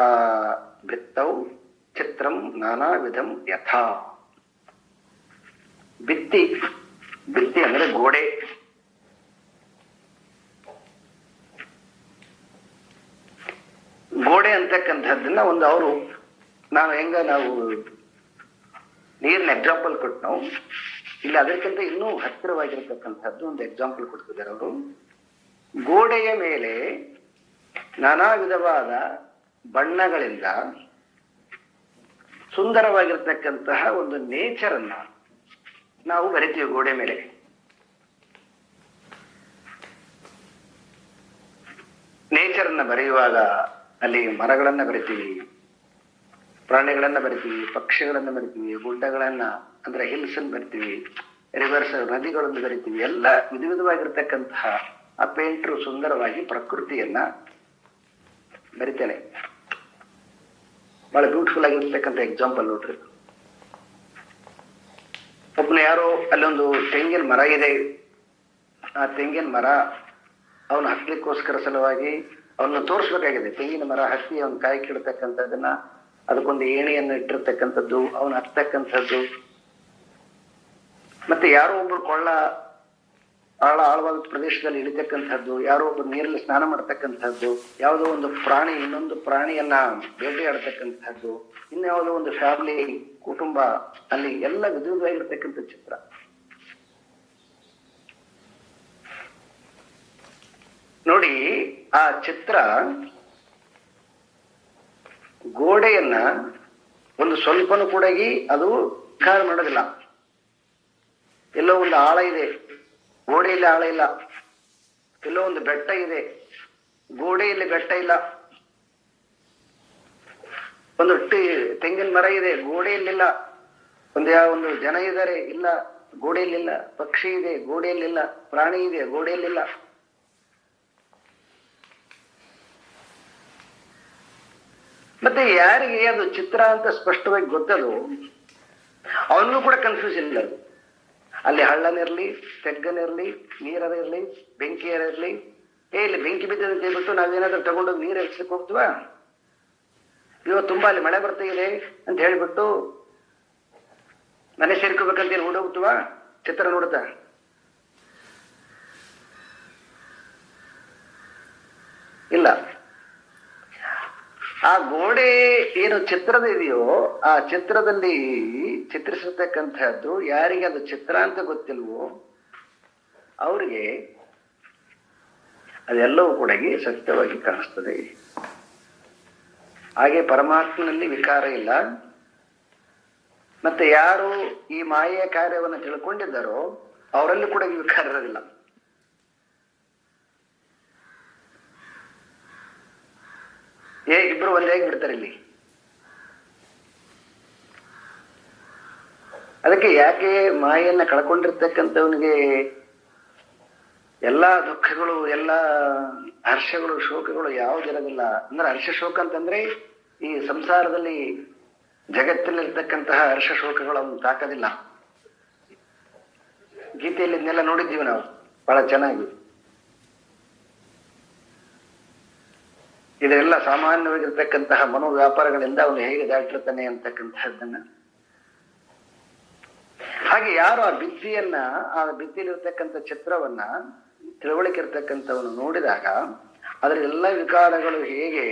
ಭಿತ್ತೌ ಚಿತ್ರಂ ನಾನಾ ವಿಧಂ ಯಥಾ. ಭಿತ್ತಿ, ಭಿತ್ತಿ ಅಂದ್ರೆ ಗೋಡೆ. ಗೋಡೆ ಅಂತಕ್ಕಂಥದ್ದನ್ನ ಒಂದು ಅವರು ನಾವು ನೀರಿನ ಎಕ್ಸಾಂಪಲ್ ಕೊಟ್ಟು ನಾವು ಇಲ್ಲಿ ಅದಕ್ಕಿಂತ ಇನ್ನೂ ಹತ್ತಿರವಾಗಿರ್ತಕ್ಕಂಥದ್ದು ಒಂದು ಎಕ್ಸಾಂಪಲ್ ಕೊಡ್ತಿದ್ದಾರೆ ಅವರು. ಗೋಡೆಯ ಮೇಲೆ ನಾನಾ ವಿಧವಾದ ಬಣ್ಣಗಳಿಂದ ಸುಂದರವಾಗಿರ್ತಕ್ಕಂತಹ ಒಂದು ನೇಚರ್ ಅನ್ನ ನಾವು ಬರಿತೀವಿ ಗೋಡೆ ಮೇಲೆ. ನೇಚರ್ ಅನ್ನ ಬರೆಯುವಾಗ ಅಲ್ಲಿ ಮರಗಳನ್ನ ಬರಿತೀವಿ, ಪ್ರಾಣಿಗಳನ್ನ ಬರಿತೀವಿ, ಪಕ್ಷಿಗಳನ್ನ ಬರಿತೀವಿ, ಗುಡ್ಡಗಳನ್ನ ಅಂದ್ರೆ ಹಿಲ್ಸ್ ಅನ್ನು ಬರಿತೀವಿ, ರಿವರ್ಸ್ ನದಿಗಳನ್ನು ಬರಿತೀವಿ. ಎಲ್ಲ ವಿಧ ವಿಧವಾಗಿರ್ತಕ್ಕಂತಹ ಆ ಪೇಂಟ್ರು ಸುಂದರವಾಗಿ ಪ್ರಕೃತಿಯನ್ನ ಬರಿತೇನೆ. ಬಹಳ ಬ್ಯೂಟಿಫುಲ್ ಆಗಿರ್ತಕ್ಕಂಥ ಎಕ್ಸಾಂಪಲ್ ನೋಡ್ರಿ. ಒಬ್ಬನ ಯಾರೋ ಅಲ್ಲೊಂದು ತೆಂಗಿನ ಮರ ಇದೆ, ಆ ತೆಂಗಿನ ಮರ ಅವನು ಹತ್ತಲಿಕ್ಕೋಸ್ಕರ ಸಲುವಾಗಿ ಅವನ್ನ ತೋರಿಸ್ಬೇಕಾಗಿದೆ. ತೆಂಗಿನ ಮರ ಹತ್ತಿ ಅವನ್ ಕಾಯಿ ಕಿಡ್ತಕ್ಕಂಥದ್ದನ್ನ, ಅದಕ್ಕೊಂದು ಏಣಿಯನ್ನು ಇಟ್ಟಿರ್ತಕ್ಕಂಥದ್ದು, ಅವನು ಹತ್ತಕ್ಕಂಥದ್ದು. ಮತ್ತೆ ಯಾರೋ ಒಬ್ರು ಆಳವಾದ ಪ್ರದೇಶದಲ್ಲಿ ಇಳಿತಕ್ಕಂಥದ್ದು, ಯಾರೋ ಒಬ್ರು ನೀರಲ್ಲಿ ಸ್ನಾನ ಮಾಡ್ತಕ್ಕಂಥದ್ದು, ಯಾವುದೋ ಒಂದು ಪ್ರಾಣಿ ಇನ್ನೊಂದು ಪ್ರಾಣಿಯನ್ನ ಬೇಟೆಯಾಡ್ತಕ್ಕಂಥದ್ದು, ಇನ್ಯಾವುದೋ ಒಂದು ಫ್ಯಾಮಿಲಿ ಕುಟುಂಬ, ಅಲ್ಲಿ ಎಲ್ಲ ವಿಧವಾಗಿರ್ತಕ್ಕಂಥ ಚಿತ್ರ. ನೋಡಿ, ಆ ಚಿತ್ರ ಗೋಡೆಯನ್ನ ಒಂದು ಸ್ವಲ್ಪನೂ ಕೂಡ ಅದು ವಿಕಾರ ಮಾಡೋದಿಲ್ಲ. ಎಲ್ಲೋ ಒಂದು ಆಳ ಇದೆ, ಗೋಡೆಯಲ್ಲಿ ಆಳ ಇಲ್ಲ. ಎಲ್ಲೋ ಒಂದು ಬೆಟ್ಟ ಇದೆ, ಗೋಡೆಯಲ್ಲಿ ಬೆಟ್ಟ ಇಲ್ಲ. ಒಂದು ತೆಂಗಿನ ಮರ ಇದೆ, ಗೋಡೆಯಲ್ಲಿಲ್ಲ. ಒಂದು ಜನ ಇದ್ದಾರೆ, ಇಲ್ಲ, ಗೋಡೆಯಲ್ಲಿಲ್ಲ. ಪಕ್ಷಿ ಇದೆ, ಗೋಡೆಯಲ್ಲಿಲ್ಲ. ಪ್ರಾಣಿ ಇದೆ, ಗೋಡೆಯಲ್ಲಿಲ್ಲ. ಮತ್ತೆ ಯಾರಿಗೆ ಅದು ಚಿತ್ರ ಅಂತ ಸ್ಪಷ್ಟವಾಗಿ ಗೊತ್ತದು ಅವನಿಗೂ ಕೂಡ ಕನ್ಫ್ಯೂಸ್ ಇಲ್ಲ. ಅದು ಅಲ್ಲಿ ಹಳ್ಳನಿರ್ಲಿ, ತೆಗ್ಗನಿರ್ಲಿ, ನೀರರಿರ್ಲಿ, ಬೆಂಕಿಯರಿರ್ಲಿ, ಇಲ್ಲಿ ಬೆಂಕಿ ಬಿದ್ದಿದೆ ಅಂತ ಹೇಳ್ಬಿಟ್ಟು ನಾವೇನಾದ್ರೂ ತಗೊಂಡೋಗಿ ನೀರು ಎರ್ಸಕ್ ಹೋಗ್ತೀವ? ಇವತ್ತು ತುಂಬಾ ಅಲ್ಲಿ ಮಳೆ ಬರ್ತಾ ಇದೆ ಅಂತ ಹೇಳ್ಬಿಟ್ಟು ಮನೆ ಸೇರ್ಕೋಬೇಕಂತ ಹೇಳಿ ಓಡೋಗ್ತೀವ ಚಿತ್ರ ನೋಡ್ತಾ? ಇಲ್ಲ. ಆ ಗೋಡೆ ಏನು ಚಿತ್ರದ ಇದೆಯೋ ಆ ಚಿತ್ರದಲ್ಲಿ ಚಿತ್ರಿಸಿರ್ತಕ್ಕಂಥದ್ದು ಯಾರಿಗೆ ಅದು ಚಿತ್ರ ಅಂತ ಗೊತ್ತಿಲ್ವೋ ಅವ್ರಿಗೆ ಅದೆಲ್ಲವೂ ಕೂಡ ಸತ್ಯವಾಗಿ ಕಾಣಿಸ್ತದೆ. ಹಾಗೆ ಪರಮಾತ್ಮನಲ್ಲಿ ವಿಕಾರ ಇಲ್ಲ. ಮತ್ತೆ ಯಾರು ಈ ಮಾಯೆಯ ಕಾರ್ಯವನ್ನು ತಿಳ್ಕೊಂಡಿದ್ದಾರೋ ಅವರಲ್ಲಿ ಕೂಡ ವಿಕಾರ ಇರೋದಿಲ್ಲ. ಇಬ್ರು ಒಂದೇ ಬಿಡ್ತಾರೆ ಇಲ್ಲಿ. ಅದಕ್ಕೆ ಯಾಕೆ ಮಾಯೆಯನ್ನ ಕಳ್ಕೊಂಡಿರ್ತಕ್ಕಂಥವನಿಗೆ ಎಲ್ಲಾ ದುಃಖಗಳು, ಎಲ್ಲಾ ಹರ್ಷಗಳು, ಶೋಕಗಳು ಯಾವುದಿರೋದಿಲ್ಲ. ಅಂದ್ರೆ ಹರ್ಷ ಶೋಕ ಅಂತಂದ್ರೆ ಈ ಸಂಸಾರದಲ್ಲಿ ಜಗತ್ತಿನಲ್ಲಿರ್ತಕ್ಕಂತಹ ಹರ್ಷ ಶೋಕಗಳು ಅವನು ತಾಕೋದಿಲ್ಲ. ಗೀತೆಯಲ್ಲಿ ಇದನ್ನೆಲ್ಲ ನೋಡಿದ್ದೀವಿ ನಾವು ಬಹಳ ಚೆನ್ನಾಗಿ. ಇದೆಲ್ಲ ಸಾಮಾನ್ಯವಾಗಿರ್ತಕ್ಕಂತಹ ಮನೋವ್ಯಾಪಾರಗಳಿಂದ ಅವನು ಹೇಗೆ ದಾಟಿರ್ತಾನೆ ಅಂತಕ್ಕಂತಹದ್ದನ್ನ. ಹಾಗೆ ಯಾರು ಆ ಭಿತ್ತಿಯಲ್ಲಿರ್ತಕ್ಕಂಥ ಚಿತ್ರವನ್ನ ತಿಳುವಳಿಕೆ ಇರ್ತಕ್ಕಂಥವನು ನೋಡಿದಾಗ ಅದರ ಎಲ್ಲ ವಿಕಾರಗಳು ಹೇಗೆ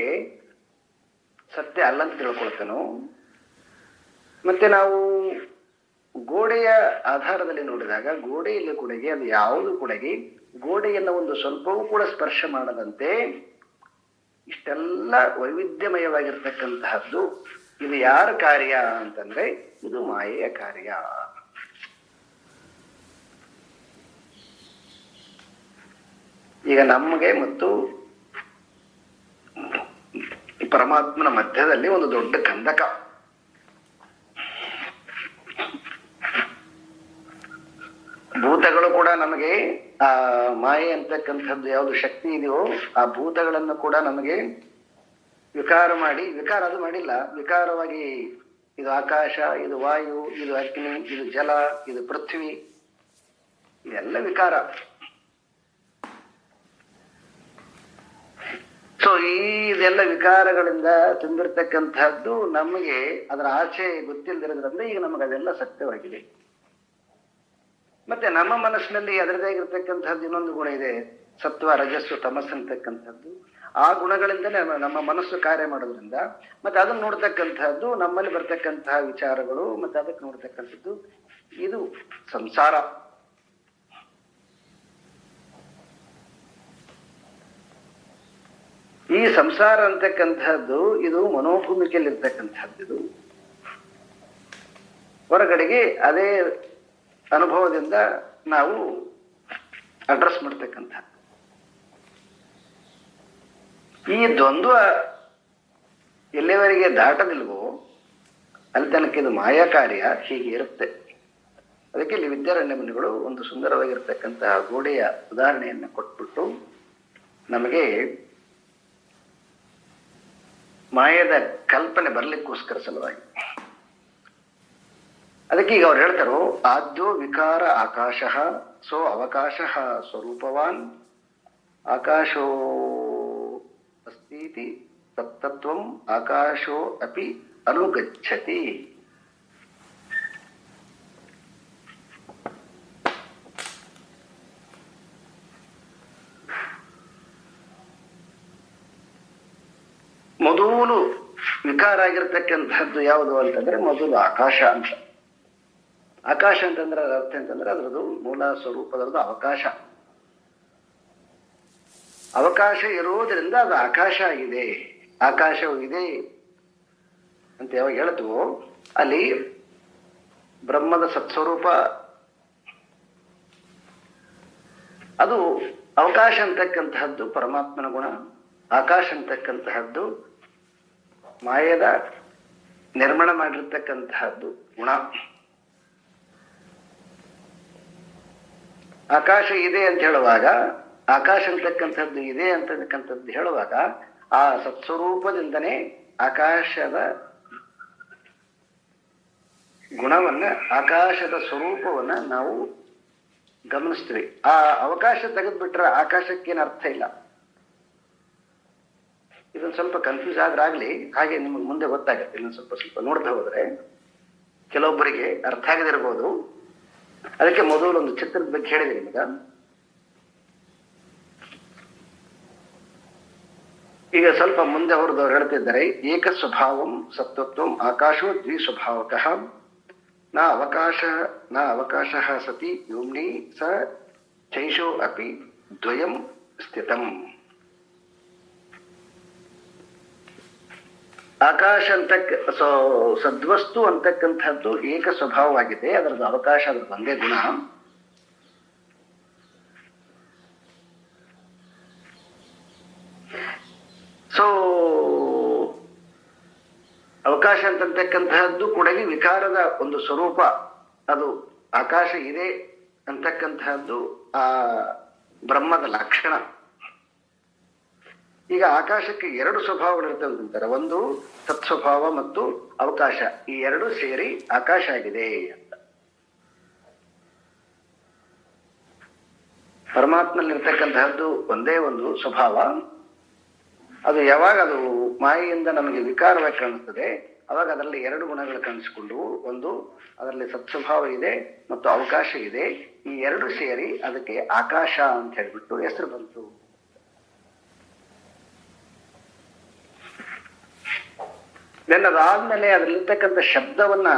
ಸತ್ಯ ಅಲ್ಲಂತ ತಿಳ್ಕೊಳ್ತಾನೋ, ಮತ್ತೆ ನಾವು ಗೋಡೆಯ ಆಧಾರದಲ್ಲಿ ನೋಡಿದಾಗ ಗೋಡೆಯಲ್ಲಿ ಕೂಡಗೆ ಅದು ಯಾವುದು ಕೂಡಗೆ ಗೋಡೆಯನ್ನು ಒಂದು ಸ್ವಲ್ಪವೂ ಕೂಡ ಸ್ಪರ್ಶ ಮಾಡದಂತೆ ಇಷ್ಟೆಲ್ಲ ವೈವಿಧ್ಯಮಯವಾಗಿರ್ತಕ್ಕಂತಹದ್ದು ಇದು ಯಾರ ಕಾರ್ಯ ಅಂತಂದ್ರೆ ಇದು ಮಾಯೆಯ ಕಾರ್ಯ. ಈಗ ನಮಗೆ ಮತ್ತು ಪರಮಾತ್ಮನ ಮಧ್ಯದಲ್ಲಿ ಒಂದು ದೊಡ್ಡ ಕಂದಕ. ಭೂತಗಳು ಕೂಡ ನಮಗೆ ಆ ಮಾಯೆ ಅಂತಕ್ಕಂಥದ್ದು ಯಾವುದು ಶಕ್ತಿ ಇದೆಯೋ ಆ ಭೂತಗಳನ್ನು ಕೂಡ ನಮಗೆ ವಿಕಾರ ಮಾಡಿ, ವಿಕಾರ ಅದು ಮಾಡಿಲ್ಲ, ವಿಕಾರವಾಗಿ ಇದು ಆಕಾಶ, ಇದು ವಾಯು, ಇದು ಅಗ್ನಿ, ಇದು ಜಲ, ಇದು ಪೃಥ್ವಿ, ಇದೆಲ್ಲ ವಿಕಾರ. ಸೊ ಇದೆಲ್ಲ ವಿಕಾರಗಳಿಂದ ತುಂಬಿರ್ತಕ್ಕಂಥದ್ದು ನಮಗೆ ಅದರ ಆಚೆ ಗೊತ್ತಿಲ್ಲದಿರೋದ್ರಿಂದ ಈಗ ನಮಗೆ ಅದೆಲ್ಲ ಸತ್ಯವಾಗಿದೆ. ಮತ್ತೆ ನಮ್ಮ ಮನಸ್ಸಿನಲ್ಲಿ ಅದರದೇ ಆಗಿರ್ತಕ್ಕಂಥದ್ದು ಇನ್ನೊಂದು ಗುಣ ಇದೆ, ಸತ್ವ ರಜಸ್ಸು ತಮಸ್ಸು ಅಂತಕ್ಕಂಥದ್ದು. ಆ ಗುಣಗಳಿಂದಲೇ ನಮ್ಮ ಮನಸ್ಸು ಕಾರ್ಯ ಮಾಡೋದ್ರಿಂದ ಮತ್ತೆ ಅದನ್ನು ನೋಡ್ತಕ್ಕಂಥದ್ದು ನಮ್ಮಲ್ಲಿ ಬರ್ತಕ್ಕಂತಹ ವಿಚಾರಗಳು, ಮತ್ತೆ ಅದಕ್ಕೆ ನೋಡ್ತಕ್ಕಂಥದ್ದು ಇದು ಸಂಸಾರ. ಈ ಸಂಸಾರ ಅಂತಕ್ಕಂಥದ್ದು ಇದು ಮನೋಭೂಮಿಕೆಯಲ್ಲಿ ಇರ್ತಕ್ಕಂಥದ್ದು. ಇದು ಹೊರಗಡೆಗೆ ಅದೇ ಅನುಭವದಿಂದ ನಾವು ಅಡ್ರೆಸ್ ಮಾಡ್ತಕ್ಕಂಥದ್ದು. ಈ ದ್ವಂದ್ವ ಎಲ್ಲಿವರೆಗೆ ದಾಟದಿಲ್ವೋ ಅಲ್ಲಿ ತನಕ ಇದು ಮಾಯಾ ಕಾರ್ಯ ಹೀಗೆ ಇರುತ್ತೆ. ಅದಕ್ಕೆ ಇಲ್ಲಿ ವಿದ್ಯಾರಣ್ಯ ಮುನಿಗಳು ಒಂದು ಸುಂದರವಾಗಿರ್ತಕ್ಕಂತಹ ಗೋಡೆಯ ಉದಾಹರಣೆಯನ್ನು ಕೊಟ್ಬಿಟ್ಟು ನಮಗೆ ಮಾಯದ ಕಲ್ಪನೆ ಬರ್ಲಿಕ್ಕೋಸ್ಕರ ಸಲುವಾಗಿ. ಅದಕ್ಕೆ ಈಗ ಅವ್ರು ಹೇಳ್ತಾರೋ ಆದ್ಯೋ ವಿಕಾರ ಆಕಾಶ ಸೋ ಅವಕಾಶ ಸ್ವರೂಪವಾನ್ ಆಕಾಶೋ ಅಸ್ತೀತಿ ತತ್ತತ್ವಂ ಆಕಾಶೋ ಅಪಿ ಅನುಗಚ್ಚತಿ. ಮೊದಲು ವಿಕಾರ ಆಗಿರ್ತಕ್ಕಂಥದ್ದು ಯಾವುದು ಅಂತಂದ್ರೆ ಮೊದಲು ಆಕಾಶ ಅಂತ. ಆಕಾಶ ಅಂತಂದ್ರೆ ಅದರ ಅರ್ಥ ಅಂತಂದ್ರೆ ಅದರದ್ದು ಮೂಲ ಸ್ವರೂಪದರದ್ದು ಅವಕಾಶ. ಅವಕಾಶ ಇರೋದ್ರಿಂದ ಅದು ಆಕಾಶ ಆಗಿದೆ, ಆಕಾಶವು ಇದೆ ಅಂತ ಯಾವಾಗ ಹೇಳ್ತೀವೋ ಅಲ್ಲಿ ಬ್ರಹ್ಮದ ಸತ್ಸ್ವರೂಪ ಅದು ಅವಕಾಶ ಅಂತಕ್ಕಂತಹದ್ದು ಪರಮಾತ್ಮನ ಗುಣ. ಆಕಾಶ ಅಂತಕ್ಕಂತಹದ್ದು ಮಾಯದ ನಿರ್ಮಾಣ ಮಾಡಿರ್ತಕ್ಕಂತಹದ್ದು ಗುಣ. ಆಕಾಶ ಇದೆ ಅಂತ ಹೇಳುವಾಗ, ಆಕಾಶ ಅಂತಕ್ಕಂಥದ್ದು ಇದೆ ಅಂತಕ್ಕಂಥದ್ದು ಹೇಳುವಾಗ ಆ ಸತ್ಸ್ವರೂಪದಿಂದನೇ ಆಕಾಶದ ಗುಣವನ್ನ, ಆಕಾಶದ ಸ್ವರೂಪವನ್ನ ನಾವು ಗಮನಿಸ್ತೀವಿ. ಆ ಅವಕಾಶ ತೆಗೆದ್ಬಿಟ್ರೆ ಆಕಾಶಕ್ಕೇನು ಅರ್ಥ ಇಲ್ಲ. ಇದೊಂದು ಸ್ವಲ್ಪ ಕನ್ಫ್ಯೂಸ್ ಆದ್ರಾಗ್ಲಿ, ಹಾಗೆ ನಿಮಗೆ ಮುಂದೆ ಗೊತ್ತಾಗುತ್ತೆ. ಇನ್ನೊಂದು ಸ್ವಲ್ಪ ನೋಡ್ತಾ ಹೋದ್ರೆ ಕೆಲವೊಬ್ಬರಿಗೆ ಅರ್ಥ ಆಗದಿರ್ಬೋದು. ಅದಕ್ಕೆ ಮೊದಲು ಒಂದು ಚಿತ್ರದ ಬಗ್ಗೆ ಹೇಳಿದೆ ನಿಮಗ. ಈಗ ಸ್ವಲ್ಪ ಮುಂದೆ ಅವ್ರದವ್ರು ಹೇಳ್ತಿದ್ದಾರೆ, ಏಕ ಸ್ವಭಾವಂ ಸತ್ವತ್ವಂ ಆಕಾಶೋ ದ್ವಿಸ್ವಭಾವಕಃ ನ ಅವಕಾಶ ಸತಿ ವ್ಯೋಮ್ನಿ ಸ ಚೈಷೋ ಅಪಿ ದ್ವಯಂ ಸ್ಥಿತಂ. ಆಕಾಶ ಸದ್ವಸ್ತು ಅಂತಕ್ಕಂಥದ್ದು ಏಕ ಸ್ವಭಾವವಾಗಿದೆ. ಅದರದ್ದು ಅವಕಾಶ, ಅದ್ರದ್ದು ಒಂದೇ ಗುಣ. ಅವಕಾಶ ಅಂತಕ್ಕಂತಹದ್ದು ಕೂಡ ವಿಕಾರದ ಒಂದು ಸ್ವರೂಪ. ಅದು ಆಕಾಶ ಇದೆ ಅಂತಕ್ಕಂತಹದ್ದು ಆ ಬ್ರಹ್ಮದ ಲಕ್ಷಣ. ಈಗ ಆಕಾಶಕ್ಕೆ ಎರಡು ಸ್ವಭಾವಗಳಿರ್ತವೆ ಅಂತಾರೆ. ಒಂದು ಸತ್ಸ್ವಭಾವ ಮತ್ತು ಅವಕಾಶ, ಈ ಎರಡು ಸೇರಿ ಆಕಾಶ ಆಗಿದೆ ಅಂತ. ಪರಮಾತ್ಮನಲ್ಲಿರ್ತಕ್ಕಂತಹದ್ದು ಒಂದೇ ಒಂದು ಸ್ವಭಾವ. ಅದು ಯಾವಾಗ ಅದು ಮಾಯೆಯಿಂದ ನಮಗೆ ವಿಕಾರವಾಗಿ ಕಾಣಿಸ್ತದೆ, ಅವಾಗ ಅದರಲ್ಲಿ ಎರಡು ಗುಣಗಳು ಕಾಣಿಸಿಕೊಂಡು, ಒಂದು ಅದರಲ್ಲಿ ಸತ್ಸ್ವಭಾವ ಇದೆ ಮತ್ತು ಅವಕಾಶ ಇದೆ. ಈ ಎರಡು ಸೇರಿ ಅದಕ್ಕೆ ಆಕಾಶ ಅಂತ ಹೇಳ್ಬಿಟ್ಟು ಹೆಸರು ಬಂತು. ಅದಾದ್ಮೇಲೆ ಅದರಲ್ಲಿರ್ತಕ್ಕಂಥ ಶಬ್ದವನ್ನ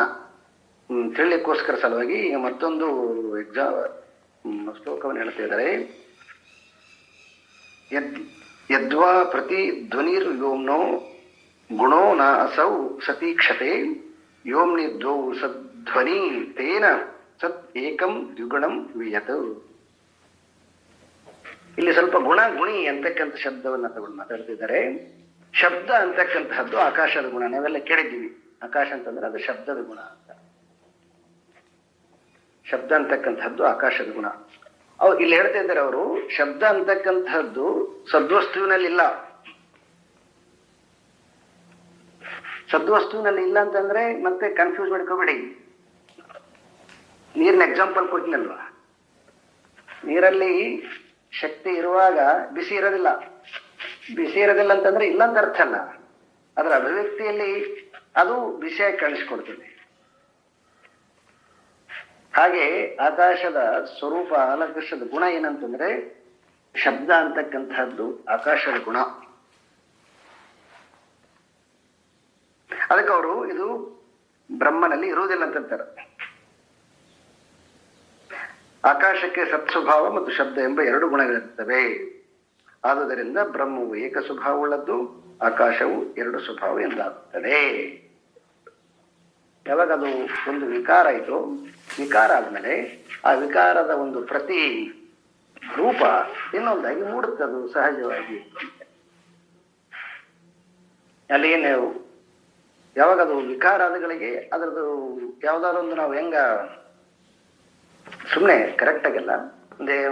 ತಿಳಿಲಿಕ್ಕೋಸ್ಕರ ಸಲುವಾಗಿ ಈಗ ಮತ್ತೊಂದು ಶ್ಲೋಕವನ್ನು ಹೇಳ್ತಾ ಇದ್ದಾರೆ. ಯದ್ವಾ ಪ್ರತಿ ಧ್ವನಿರ್ ವ್ಯೋಮ್ನೋ ಗುಣೋ ನ ಅಸೌ ಸತೀಕ್ಷತೆ ವ್ಯೋಮ್ನಿ ದ್ವೌ ಸಧ್ವನಿ ತೇನ ಸತ್ ಏಕಂ ದ್ವಿಗುಣಂ ವಿಯತ್. ಇಲ್ಲಿ ಸ್ವಲ್ಪ ಗುಣ ಗುಣಿ ಅಂತಕ್ಕಂಥ ಶಬ್ದವನ್ನ ತಗೊಂಡು ಮಾತಾಡ್ತಿದ್ದಾರೆ. ಶಬ್ದ ಅಂತಕ್ಕಂತಹದ್ದು ಆಕಾಶದ ಗುಣ. ನಾವೆಲ್ಲ ಕೇಳಿದ್ದೀವಿ, ಆಕಾಶ ಅಂತಂದ್ರೆ ಅದು ಶಬ್ದದ ಗುಣ ಅಂತ. ಶಬ್ದ ಅಂತಕ್ಕಂತಹದ್ದು ಆಕಾಶದ ಗುಣ. ಇಲ್ಲಿ ಹೇಳ್ತಾ ಇದ್ದಾರೆ ಅವರು, ಶಬ್ದ ಅಂತಕ್ಕಂತಹದ್ದು ಸದ್ವಸ್ತುವಿನಲ್ಲಿ ಇಲ್ಲ. ಸದ್ವಸ್ತುವಿನಲ್ಲಿ ಇಲ್ಲ ಅಂತಂದ್ರೆ ಮತ್ತೆ ಕನ್ಫ್ಯೂಸ್ ಮಾಡ್ಕೋಬೇಡಿ. ನೀರಿನ ಎಕ್ಸಾಂಪಲ್ ಕೊಟ್ಟಿನಲ್ವಾ, ನೀರಲ್ಲಿ ಶಕ್ತಿ ಇರುವಾಗ ಬಿಸಿ ಇರೋದಿಲ್ಲ. ಬಿಸಿ ಇರೋದಿಲ್ಲ ಅಂತಂದ್ರೆ ಇಲ್ಲ ಅಂತ ಅರ್ಥ ಅಲ್ಲ, ಅದರ ಅಭಿವ್ಯಕ್ತಿಯಲ್ಲಿ ಅದು ಬಿಸಿಯಾಗಿ ಕಾಣಿಸ್ಕೊಡ್ತದೆ. ಹಾಗೆ ಆಕಾಶದ ಸ್ವರೂಪ, ಆಕಾಶದ ಗುಣ ಏನಂತಂದ್ರೆ ಶಬ್ದ ಅಂತಕ್ಕಂಥದ್ದು ಆಕಾಶದ ಗುಣ. ಅದಕ್ಕೆ ಅವರು ಇದು ಬ್ರಹ್ಮನಲ್ಲಿ ಇರುವುದಿಲ್ಲ ಅಂತಂತಾರೆ. ಆಕಾಶಕ್ಕೆ ಸತ್ಸ್ವಭಾವ ಮತ್ತು ಶಬ್ದ ಎಂಬ ಎರಡು ಗುಣಗಳಿರ್ತವೆ. ಆದುದರಿಂದ ಬ್ರಹ್ಮವು ಏಕ ಸ್ವಭಾವವುಳ್ಳದ್ದು, ಆಕಾಶವು ಎರಡು ಸ್ವಭಾವ ಎಂದಾಗುತ್ತದೆ. ಯಾವಾಗ ಅದು ಒಂದು ವಿಕಾರ ಆಯಿತು, ವಿಕಾರ ಆದ್ಮೇಲೆ ಆ ವಿಕಾರದ ಒಂದು ಪ್ರತಿ ರೂಪ ಇನ್ನೊಂದಾಗಿ ಮೂಡುತ್ತದು ಸಹಜವಾಗಿ. ಅಲ್ಲಿ ಏನು ಯಾವಾಗ ಅದು ವಿಕಾರಾದಿಗಳಿಗೆ ಅದರದ್ದು ಯಾವ್ದಾದ್ರು ಒಂದು ನಾವು ಹೆಂಗ ಸುಮ್ಮನೆ ಕರೆಕ್ಟ್ ಆಗಿಲ್ಲ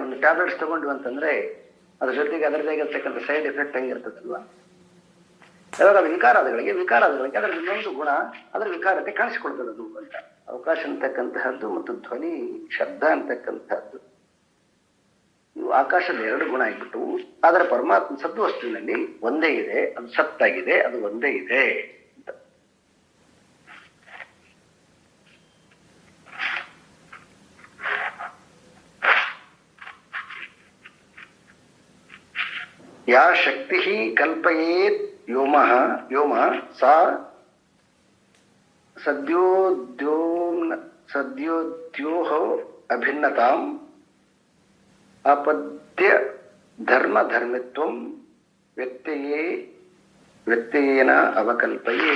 ಒಂದು ಟ್ಯಾಬ್ಲೆಟ್ಸ್ ತಗೊಂಡ್ವಿ ಅಂತಂದ್ರೆ ಅದ್ರ ಜೊತೆಗೆ ಅದರದೇ ಇರ್ತಕ್ಕಂಥ ಸೈಡ್ ಎಫೆಕ್ಟ್ ಹೆಂಗಿರ್ತದಲ್ವಾ. ಯಾವಾಗ ಅದು ವಿಕಾರಾದಿಗಳಿಗೆ ಅದರ ಇನ್ನೊಂದು ಗುಣ ಅದರ ವಿಕಾರತೆ ಕಾಣಿಸಿಕೊಳ್ತದೆ ಅದು ಅಂತ. ಅವಕಾಶ ಅಂತಕ್ಕಂತಹದ್ದು ಮತ್ತು ಧ್ವನಿ ಶಬ್ದ ಅಂತಕ್ಕಂತಹದ್ದು ಇವು ಆಕಾಶದ ಎರಡು ಗುಣ ಆಗಿಬಿಟ್ಟು, ಅದರ ಪರಮಾತ್ಮ ಸದ್ವಸ್ತುವಿನಲ್ಲಿ ಒಂದೇ ಇದೆ, ಅದು ಸತ್ತಾಗಿದೆ, ಅದು ಒಂದೇ ಇದೆ ಅಂತ. ಯಾ ಶಕ್ತಿ ಕಲ್ಪಯೇತ್ ವ್ಯೋಮ ಸಾ ಸದ್ಯೋದ್ಯೋಹೋ ಅಭಿನ್ನತಾಂ ಅಪದ್ಯ ಧರ್ಮಧರ್ಮಿತ್ವಂ ವ್ಯತ್ಯಯೇನ ಅವಕಲ್ಪಯೇ.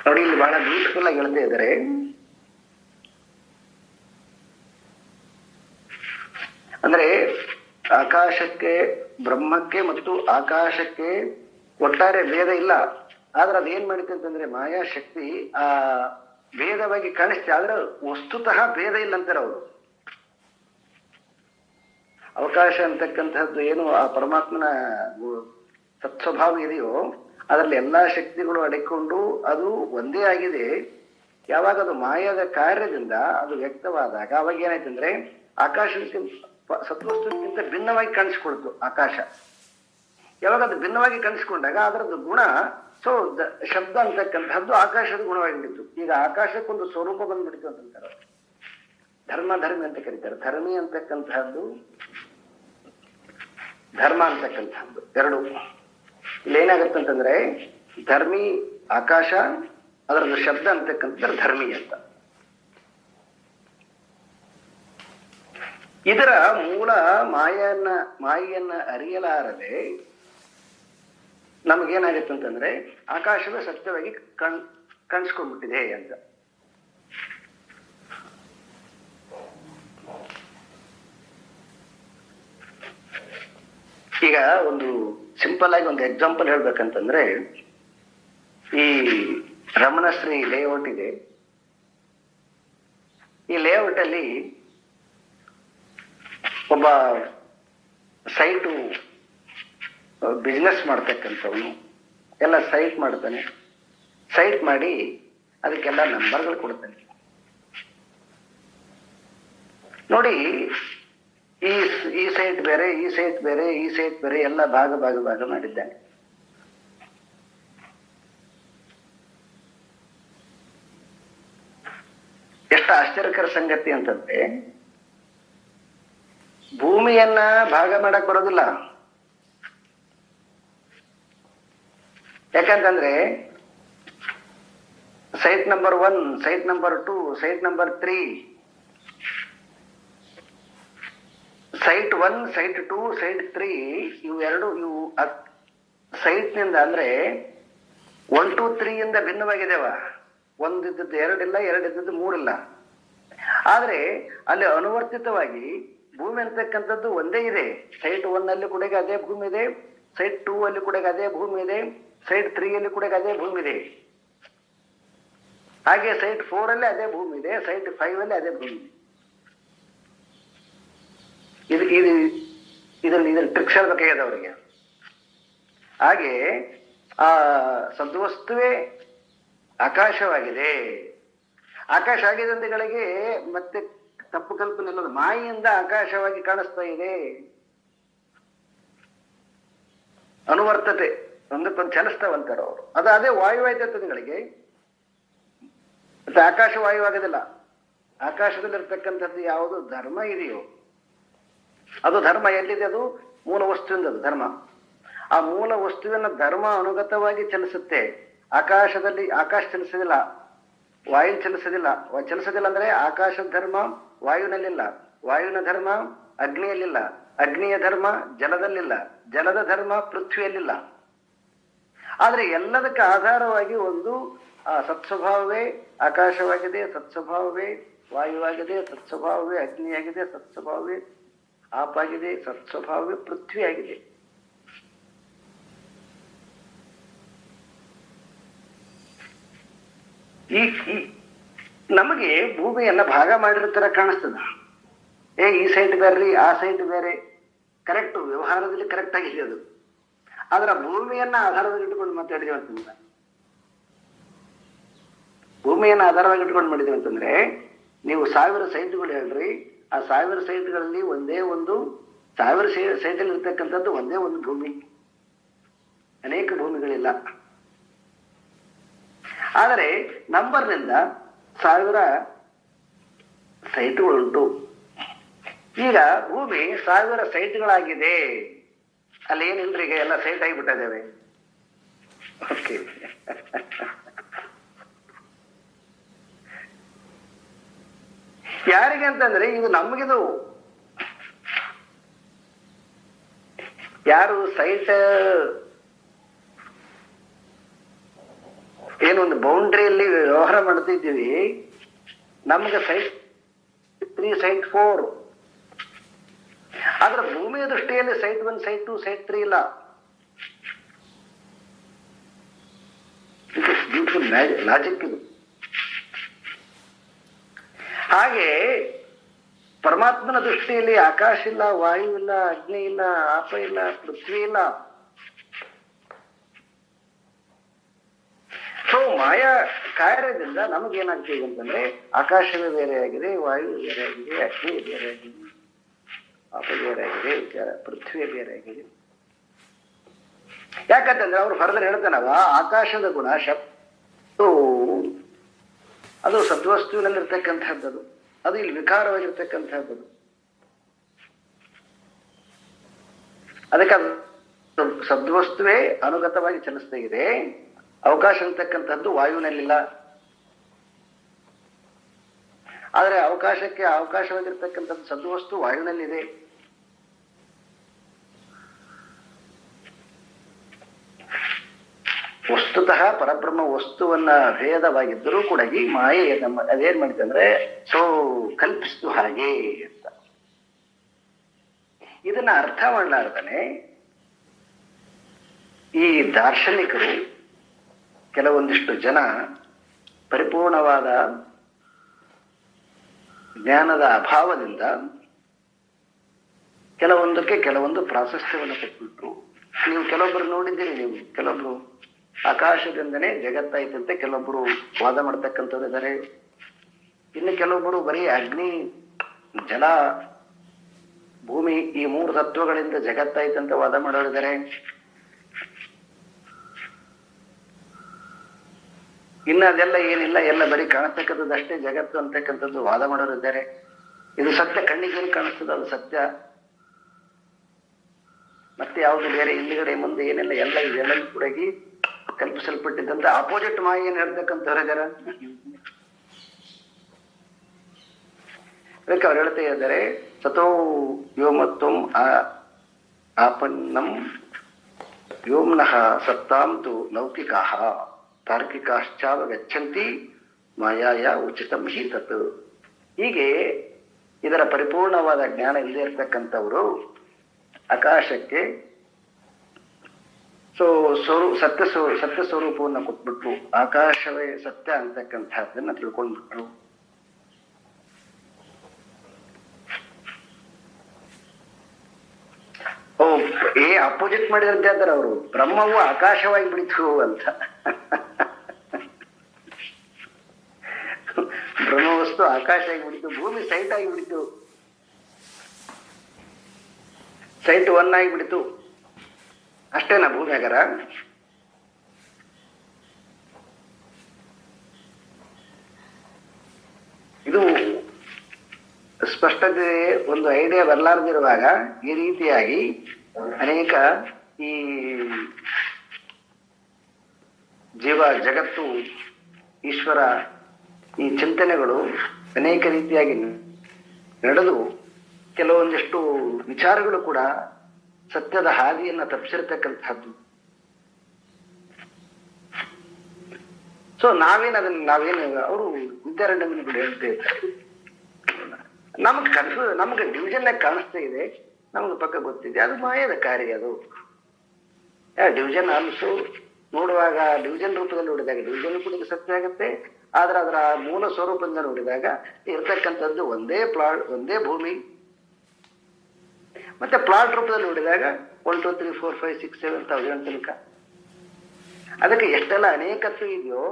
ನೋಡಿ, ಇಲ್ಲಿ ಬಹಳ ಬ್ಯೂಟಿಫುಲ್ ಆಗಿ ಹೇಳ್ತಾ ಇದ್ದಾರೆ. ಅಂದ್ರೆ ಆಕಾಶಕ್ಕೆ, ಬ್ರಹ್ಮಕ್ಕೆ ಮತ್ತು ಆಕಾಶಕ್ಕೆ ಒಟ್ಟಾರೆ ಭೇದ ಇಲ್ಲ. ಆದ್ರೆ ಅದೇನ್ ಮಾಡಿತೆ ಅಂತಂದ್ರೆ ಮಾಯಾಶಕ್ತಿ ಆ ಭೇದವಾಗಿ ಕಾಣಿಸ್ತೆ, ಆದ್ರೆ ವಸ್ತುತಃ ಭೇದ ಇಲ್ಲ ಅಂತಾರೆ ಅವರು. ಅವಕಾಶ ಅಂತಕ್ಕಂಥದ್ದು ಏನು ಆ ಪರಮಾತ್ಮನ ಸತ್ಸ್ವಭಾವ ಇದೆಯೋ ಅದರಲ್ಲಿ ಎಲ್ಲಾ ಶಕ್ತಿಗಳು ಅಡಕೊಂಡು ಅದು ಒಂದೇ ಆಗಿದೆ. ಯಾವಾಗ ಅದು ಮಾಯದ ಕಾರ್ಯದಿಂದ ಅದು ವ್ಯಕ್ತವಾದಾಗ ಅವಾಗ ಏನಾಯ್ತಂದ್ರೆ ಆಕಾಶಕ್ಕಿಂತ ಸತ್ವಸ್ತುಕ್ಕಿಂತ ಭಿನ್ನವಾಗಿ ಕಾಣಿಸ್ಕೊಳ್ತು ಆಕಾಶ. ಯಾವಾಗ ಅದು ಭಿನ್ನವಾಗಿ ಕಾಣಿಸ್ಕೊಂಡಾಗ ಅದರದ್ದು ಗುಣ ಶಬ್ದ ಅಂತಕ್ಕಂಥದ್ದು ಆಕಾಶದ ಗುಣವಾಗಿಬಿಡ್ತು. ಈಗ ಆಕಾಶಕ್ಕೊಂದು ಸ್ವರೂಪ ಬಂದ್ಬಿಡ್ತು ಅಂತಂತಾರೆ. ಧರ್ಮಿ ಅಂತ ಕರೀತಾರೆ. ಧರ್ಮಿ ಅಂತಕ್ಕಂತಹದ್ದು, ಧರ್ಮ ಅಂತಕ್ಕಂಥದ್ದು ಎರಡು. ಇಲ್ಲಿ ಏನಾಗತ್ತಂತಂದ್ರೆ ಧರ್ಮಿ ಆಕಾಶ, ಅದರದ್ದು ಶಬ್ದ ಅಂತಕ್ಕಂಥದ್ದು ಧರ್ಮಿ ಅಂತ. ಇದರ ಮೂಲ ಮಾಯೆಯನ್ನ ಅರಿಯಲಾರದೆ ನಮಗೇನಾಗುತ್ತೆ ಅಂತಂದ್ರೆ ಆಕಾಶವೇ ಸತ್ಯವಾಗಿ ಕಾಣಿಸ್ಕೊಂಡ್ಬಿಟ್ಟಿದೆ ಅಂತ. ಈಗ ಒಂದು ಸಿಂಪಲ್ ಆಗಿ ಒಂದು ಎಕ್ಸಾಂಪಲ್ ಹೇಳ್ಬೇಕಂತಂದ್ರೆ, ಈ ರಮಣಶ್ರೀ ಲೇಔಟ್ ಇದೆ. ಈ ಲೇಔಟ್ ಅಲ್ಲಿ ಒಬ್ಬ ಸೈಟು ಬಿಸ್ನೆಸ್ ಮಾಡ್ತಕ್ಕಂಥವನು ಎಲ್ಲ ಸೈಟ್ ಮಾಡ್ತಾನೆ. ಸೈಟ್ ಮಾಡಿ ಅದಕ್ಕೆಲ್ಲ ನಂಬರ್ಗಳು ಕೊಡ್ತಾನೆ. ನೋಡಿ, ಈ ಸೈಟ್ ಬೇರೆ, ಈ ಸೈಟ್ ಬೇರೆ, ಈ ಸೈಟ್ ಬೇರೆ, ಎಲ್ಲ ಭಾಗ ಮಾಡಿದ್ದಾನೆ. ಎಷ್ಟು ಆಶ್ಚರ್ಯಕರ ಸಂಗತಿ ಅಂತಂದ್ರೆ, ಭೂಮಿಯನ್ನ ಭಾಗ ಮಾಡಕ್ ಬರೋದಿಲ್ಲ. ಯಾಕಂತಂದ್ರೆ site number 1, site number 2, site number 3, site 1, site 2, site 3 ಇವು ಸೈಟ್ ನಿಂದ ಅಂದ್ರೆ 1, 2, 3 ಇಂದ ಭಿನ್ನವಾಗಿದ್ದೇವ. ಒಂದಿದ್ದದ್ದು 2 ಇಲ್ಲ, 2 ಇದ್ದದ್ದು 3 ಇಲ್ಲ. ಆದ್ರೆ ಅಲ್ಲಿ ಅನುವರ್ತಿತವಾಗಿ ಭೂಮಿ ಅಂತಕ್ಕಂಥದ್ದು ಒಂದೇ ಇದೆ. ಸೈಟ್ 1 ಅಲ್ಲಿ ಕೂಡ ಅದೇ ಭೂಮಿ ಇದೆ, ಸೈಟ್ 2 ಅಲ್ಲಿ ಕೂಡ ಅದೇ ಭೂಮಿ ಇದೆ, ಸೈಟ್ 3 ಅಲ್ಲಿ ಕೂಡ ಅದೇ ಭೂಮಿ ಇದೆ. ಹಾಗೆ ಸೈಟ್ 4 ಅಲ್ಲಿ ಅದೇ ಭೂಮಿ ಇದೆ, ಸೈಟ್ 5 ಅಲ್ಲಿ ಅದೇ ಭೂಮಿ ಇದೆ. ಇದರಲ್ಲಿ ಟ್ರಿಕ್ಸ್ ಹೇಳ್ಬೇಕಾಗಿದೆ ಅವರಿಗೆ. ಹಾಗೆ ಆ ಸದ್ವಸ್ತುವೇ ಆಕಾಶವಾಗಿದೆ. ಆಕಾಶ ಆಗಿದಂತೆಗಳಿಗೆ ಮತ್ತೆ ತಪ್ಪು ಕಲ್ಪನೆ ಇಲ್ಲದ ಮಾಯೆಯಿಂದ ಆಕಾಶವಾಗಿ ಕಾಣಿಸ್ತಾ ಇದೆ. ಅನುವರ್ತತೆ ಒಂದಕ್ಕೊಂದು ಚಲಿಸ್ತಾವಂತಾರ ಅವರು. ಅದೇ ವಾಯುವಾಯ್ತಗಳಿಗೆ ಮತ್ತೆ ಆಕಾಶ ವಾಯುವಾಗೋದಿಲ್ಲ. ಆಕಾಶದಲ್ಲಿರ್ತಕ್ಕಂಥದ್ದು ಯಾವುದು ಧರ್ಮ ಇದೆಯೋ ಅದು ಧರ್ಮ ಎಲ್ಲಿದೆ? ಅದು ಮೂಲ ವಸ್ತುವಿಂದ ಅದು ಧರ್ಮ. ಆ ಮೂಲ ವಸ್ತುವಿನ ಧರ್ಮ ಅನುಗತವಾಗಿ ಚಲಿಸುತ್ತೆ. ಆಕಾಶ ಚಲಿಸೋದಿಲ್ಲ, ವಾಯು ಚಲಿಸೋದಿಲ್ಲ ಅಂದ್ರೆ ಆಕಾಶದ ಧರ್ಮ ವಾಯುವಿನಲ್ಲಿಲ್ಲ, ವಾಯುವಿನ ಧರ್ಮ ಅಗ್ನಿಯಲ್ಲಿಲ್ಲ, ಅಗ್ನಿಯ ಧರ್ಮ ಜಲದಲ್ಲಿಲ್ಲ, ಜಲದ ಧರ್ಮ ಪೃಥ್ವಿಯಲ್ಲಿಲ್ಲ. ಆದ್ರೆ ಎಲ್ಲದಕ್ಕೆ ಆಧಾರವಾಗಿ ಒಂದು ಸತ್ಸ್ವಭಾವವೇ ಆಕಾಶವಾಗಿದೆ, ಸತ್ಸ್ವಭಾವವೇ ವಾಯುವಾಗಿದೆ, ಸತ್ಸ್ವಭಾವವೇ ಅಗ್ನಿಯಾಗಿದೆ, ಸತ್ಸ್ವಭಾವವೇ ಆಪಾಗಿದೆ, ಸತ್ಸ್ವಭಾವವೇ ಪೃಥ್ವಿಯಾಗಿದೆ. ಈ ನಮಗೆ ಭೂಮಿಯನ್ನ ಭಾಗ ಮಾಡಿರ್ತಾರ ಕಾಣಿಸ್ತದ. ಈ ಸೈಟ್ ಬೇರ್ರಿ, ಆ ಸೈಟ್ ಬೇರೆ, ಕರೆಕ್ಟ್ ವ್ಯವಹಾರದಲ್ಲಿ ಕರೆಕ್ಟ್ ಆಗಿದೆ ಅದು. ಆದ್ರೆ ಭೂಮಿಯನ್ನ ಆಧಾರವಾಗಿ ಇಟ್ಕೊಂಡು ಮಾತಾಡಿದೀವಿ ಅಂತಂದ್ರೆ, ಭೂಮಿಯನ್ನ ಆಧಾರವಾಗಿ ಇಟ್ಕೊಂಡು ಮಾಡಿದೀವಿ ಅಂತಂದ್ರೆ, ನೀವು 1000 ಸೈಟ್ಗಳು ಹೇಳ್ರಿ, ಆ 1000 ಸೈಟ್ಗಳಲ್ಲಿ ಒಂದೇ ಒಂದು 1000 ಸೈಟಲ್ಲಿ ಇರ್ತಕ್ಕಂಥದ್ದು ಒಂದೇ ಒಂದು ಭೂಮಿ, ಅನೇಕ ಭೂಮಿಗಳಿಲ್ಲ. ಆದರೆ ನಂಬರ್ನಿಂದ 1000 ಸೈಟ್ಗಳುಂಟು. ಈಗ ಭೂಮಿ 1000 ಸೈಟ್ಗಳಾಗಿದೆ. ಅಲ್ಲಿ ಏನಿಲ್ರಿ, ಈಗ ಎಲ್ಲ ಸೈಟ್ ಆಗಿಬಿಟ್ಟಿದ್ದೇವೆ. ಓಕೆ, ಯಾರಿಗೆ ಅಂತಂದ್ರೆ ಇದು ನಮಗಿದು ಯಾರು ಸೈಟ್ ಏನೊಂದು ಬೌಂಡ್ರಿಯಲ್ಲಿ ವ್ಯವಹಾರ ಮಾಡ್ತಿದ್ದೀವಿ, ನಮ್ಗೆ ಸೈಟ್ 3, ಸೈಟ್ 4. ಆದ್ರೆ ಭೂಮಿಯ ದೃಷ್ಟಿಯಲ್ಲಿ ಸೈಟ್ 1, ಸೈಟ್ 2, ಸೈಟ್ 3 ಇಲ್ಲ. ಇಟ್ ಇಸ್ ಬ್ಯೂಟಿಫುಲ್ ಲಾಜಿಕ್ ಇದು. ಹಾಗೆ ಪರಮಾತ್ಮನ ದೃಷ್ಟಿಯಲ್ಲಿ ಆಕಾಶ ಇಲ್ಲ, ವಾಯು ಇಲ್ಲ, ಅಗ್ನಿ ಇಲ್ಲ, ಆಪ ಇಲ್ಲ, ಪೃಥ್ವಿ ಇಲ್ಲ. ಸೊ ಮಾಯಾ ಕಾರ್ಯದಿಂದ ನಮಗೇನಾಗ್ತೀವಿ ಅಂತಂದ್ರೆ ಆಕಾಶವೇ ಬೇರೆಯಾಗಿದೆ, ವಾಯು ಬೇರೆಯಾಗಿದೆ, ಅಗ್ನಿ ಬೇರೆಯಾಗಿದೆ, ಆಪ ಬೇರೆಯಾಗಿದೆ, ಪೃಥ್ವಿ ಬೇರೆಯಾಗಿದೆ. ಯಾಕಂತಂದ್ರೆ ಅವ್ರು ಫರ್ದರ್ ಹೇಳ್ತಾನವ, ಆಕಾಶದ ಗುಣ ಶಬ್ದ ಅದು ಸದ್ವಸ್ತುವಿನಲ್ಲಿರ್ತಕ್ಕಂಥದ್ದು, ಅದು ಇಲ್ಲಿ ವಿಕಾರವಾಗಿರ್ತಕ್ಕಂಥದ್ದು. ಅದಕ್ಕೆ ಸದ್ವಸ್ತುವೇ ಅನುಗತವಾಗಿ ಚಲಿಸ್ತಾ ಇದೆ. ಅವಕಾಶ ಅಂತಕ್ಕಂಥದ್ದು ವಾಯುವಿನಲ್ಲಿಲ್ಲ. ಆದ್ರೆ ಅವಕಾಶಕ್ಕೆ ಅವಕಾಶವಾಗಿರ್ತಕ್ಕಂಥದ್ದು ಸದ್ವಸ್ತು ವಾಯುವಿನಲ್ಲಿದೆ. ವಸ್ತುತಃ ಪರಬ್ರಹ್ಮ ವಸ್ತುವನ್ನ ಭೇದವಾಗಿದ್ದರೂ ಕೂಡ ಈ ಮಾಯೆ ನಮ್ಮ ಅದೇನ್ ಮಾಡಿದೆ ಅಂದ್ರೆ ಕಲ್ಪಿಸ್ತು ಹಾಗೆ ಅಂತ. ಇದನ್ನ ಅರ್ಥ ಮಾಡಲಾರ್ದನೆ ಈ ದಾರ್ಶನಿಕರು ಕೆಲವೊಂದಿಷ್ಟು ಜನ ಪರಿಪೂರ್ಣವಾದ ಜ್ಞಾನದ ಅಭಾವದಿಂದ ಕೆಲವೊಂದಕ್ಕೆ ಕೆಲವೊಂದು ಪ್ರಾಶಸ್ತ್ಯವನ್ನು ಕೊಟ್ಬಿಟ್ರು. ನೀವು ಕೆಲವೊಬ್ಬರು ನೋಡಿದ್ದೀರಿ, ನೀವು ಕೆಲವೊಬ್ರು ಆಕಾಶದಿಂದನೇ ಜಗತ್ತಾಯ್ತಂತೆ ಕೆಲವೊಬ್ಬರು ವಾದ ಮಾಡ್ತಕ್ಕಂಥವ್ರು ಇದ್ದಾರೆ. ಇನ್ನು ಕೆಲವೊಬ್ಬರು ಬರೀ ಅಗ್ನಿ, ಜಲ, ಭೂಮಿ ಈ 3 ತತ್ವಗಳಿಂದ ಜಗತ್ತಾಯ್ತಂತ ವಾದ ಮಾಡೋರಿದ್ದಾರೆ. ಇನ್ನು ಅದೆಲ್ಲ ಏನಿಲ್ಲ, ಎಲ್ಲ ಬರೀ ಕಾಣತಕ್ಕಂಥದ್ದಷ್ಟೇ ಜಗತ್ತು ಅಂತಕ್ಕಂಥದ್ದು ವಾದ ಮಾಡೋರಿದ್ದಾರೆ. ಇದು ಸತ್ಯ, ಕಣ್ಣಿಗೇನು ಕಾಣಿಸ್ತದೆ ಅದು ಸತ್ಯ, ಮತ್ತೆ ಯಾವುದು ಬೇರೆ ಹಿಂದುಗಡೆ ಮುಂದೆ ಏನೆಲ್ಲ ಎಲ್ಲ ಇದೆಲ್ಲ ಕೂಡ ಕಲ್ಪಿಸಲ್ಪಟ್ಟಿದ್ದಂತ ಅಪೋಸಿಟ್ ಮಾಯೇನು ಹೇಳ್ತಕ್ಕಂಥವ್ರು ಇದಾರ. ಅದಕ್ಕೆ ಅವ್ರು ಹೇಳ್ತಾ ಇದ್ದಾರೆ, ಸತೋ ವ್ಯೋಮತ್ವಂ ಆಪನ್ನಂ ವ್ಯೋಮ್ನಃ ಸತ್ತಾಂತು ಲೌಕಿಕಾಃ ತಾರ್ಕಿಕಾಶ್ಚಾವಗಚ್ಚಂತಿ ಮಾಯಾಯ ಉಚಿತಂ ಹಿ ತತ್. ಹೀಗೆ ಇದರ ಪರಿಪೂರ್ಣವಾದ ಜ್ಞಾನ ಇಲ್ಲದೆ ಇರ್ತಕ್ಕಂಥವರು ಆಕಾಶಕ್ಕೆ ಸತ್ಯ ಸ್ವರೂಪವನ್ನು ಕೊಟ್ಬಿಟ್ರು, ಆಕಾಶವೇ ಸತ್ಯ ಅಂತಕ್ಕಂಥದ್ದನ್ನ ತಿಳ್ಕೊಂಡ್ಬಿಟ್ರು. ಅಪೋಸಿಟ್ ಮಾಡಿದಂತೆ ಇದ್ದಾರೆ ಅವರು. ಬ್ರಹ್ಮವು ಆಕಾಶವಾಗಿ ಬಿಡಿತು ಅಂತ. ಬ್ರಹ್ಮವಸ್ತು ಆಕಾಶ ಆಗಿ ಬಿಡಿತು, ಭೂಮಿ ಸೈಟ್ ಆಗಿ ಬಿಡಿತು, ಸೈಟ್ 1 ಆಗಿ ಬಿಡಿತು. ಅಷ್ಟೇನಾ ಭೂಮಿ ಆಗರ? ಇದು ಸ್ಪಷ್ಟತೆ ಒಂದು ಐಡಿಯಾ ಬರಲಾರ್ದಿರುವಾಗ ಈ ರೀತಿಯಾಗಿ ಅನೇಕ ಈ ಜೀವ ಜಗತ್ತು ಈಶ್ವರ ಈ ಚಿಂತನೆಗಳು ಅನೇಕ ರೀತಿಯಾಗಿ ನಡೆದು ಕೆಲವೊಂದಿಷ್ಟು ವಿಚಾರಗಳು ಕೂಡ ಸತ್ಯದ ಹಾದಿಯನ್ನ ತಪ್ಪಿಸಿರ್ತಕ್ಕಂಥದ್ದು. ನಾವೇನು ಅವರು ವಿದ್ಯಾರಣ್ಯನ ಕೂಡ ಹೇಳ್ತಾ ಇದ್ದಾರೆ, ನಮ್ಗೆ ಡಿವಿಷನ್ ಕಾಣಿಸ್ತಾ ಇದೆ, ನಮ್ಗೆ ಪಕ್ಕ ಗೊತ್ತಿದೆ, ಅದು ಮಾಯದ ಕಾರ್ಯ. ಅದು ಡಿವಿಷನ್ ಆಲ್ಸೋ ನೋಡುವಾಗ ಡಿವಿಷನ್ ರೂಪದಲ್ಲಿ ನೋಡಿದಾಗ ಡಿವಿಷನ್ ಕೂಡ ಸತ್ಯ ಆಗುತ್ತೆ. ಆದ್ರೆ ಅದರ ಮೂಲ ಸ್ವರೂಪದಿಂದ ನೋಡಿದಾಗ ಇರ್ತಕ್ಕಂಥದ್ದು ಒಂದೇ ಪ್ಲಾಟ್, ಒಂದೇ ಭೂಮಿ. ಮತ್ತೆ ಪ್ಲಾಟ್ ರೂಪದಲ್ಲಿ ನೋಡಿದಾಗ 1 2 3 4 5 6 7 1000 ತನಕ. ಅದಕ್ಕೆ ಎಷ್ಟೆಲ್ಲ ಅನೇಕತ್ವ ಇದೆಯೋ,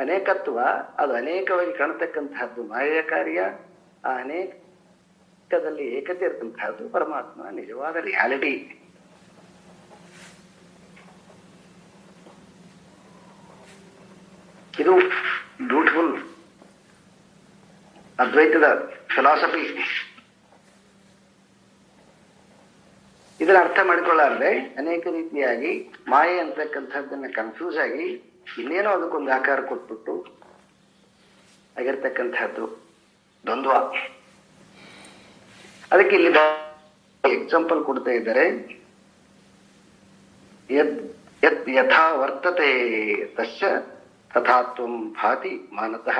ಅನೇಕತ್ವ ಅದು ಅನೇಕವಾಗಿ ಕಾಣತಕ್ಕಂತಹದ್ದು ಮಾಯೆಯ ಕಾರ್ಯ. ಆ ಅನೇಕದಲ್ಲಿ ಏಕತೆ ಇರತಕ್ಕಂತಹದ್ದು ಪರಮಾತ್ಮ ನಿಜವಾದ ರಿಯಾಲಿಟಿ. ಇದು ಬ್ಯೂಟಿಫುಲ್ ಅದ್ವೈತದ ಫಿಲಾಸಫಿ. ಇದರ ಅರ್ಥ ಮಾಡಿಕೊಳ್ಳಾರ್ದೆ ಅನೇಕ ರೀತಿಯಾಗಿ ಮಾಯೆ ಅಂತಕ್ಕಂಥದ್ದನ್ನ ಕನ್ಫ್ಯೂಸ್ ಆಗಿ ಇನ್ನೇನೋ ಅದಕ್ಕೊಂದು ಆಕಾರ ಕೊಟ್ಬಿಟ್ಟು ಆಗಿರ್ತಕ್ಕಂಥದ್ದು ದ್ವಂದ್ವ. ಅದಕ್ಕೆ ಇಲ್ಲಿ ಎಕ್ಸಾಂಪಲ್ ಕೊಡ್ತಾ ಇದ್ದಾರೆ, ಯಥಾ ವರ್ತತೆ ತಸ್ಯ ತಥಾತ್ವಂ ಭಾತಿ ಮಾನತಃ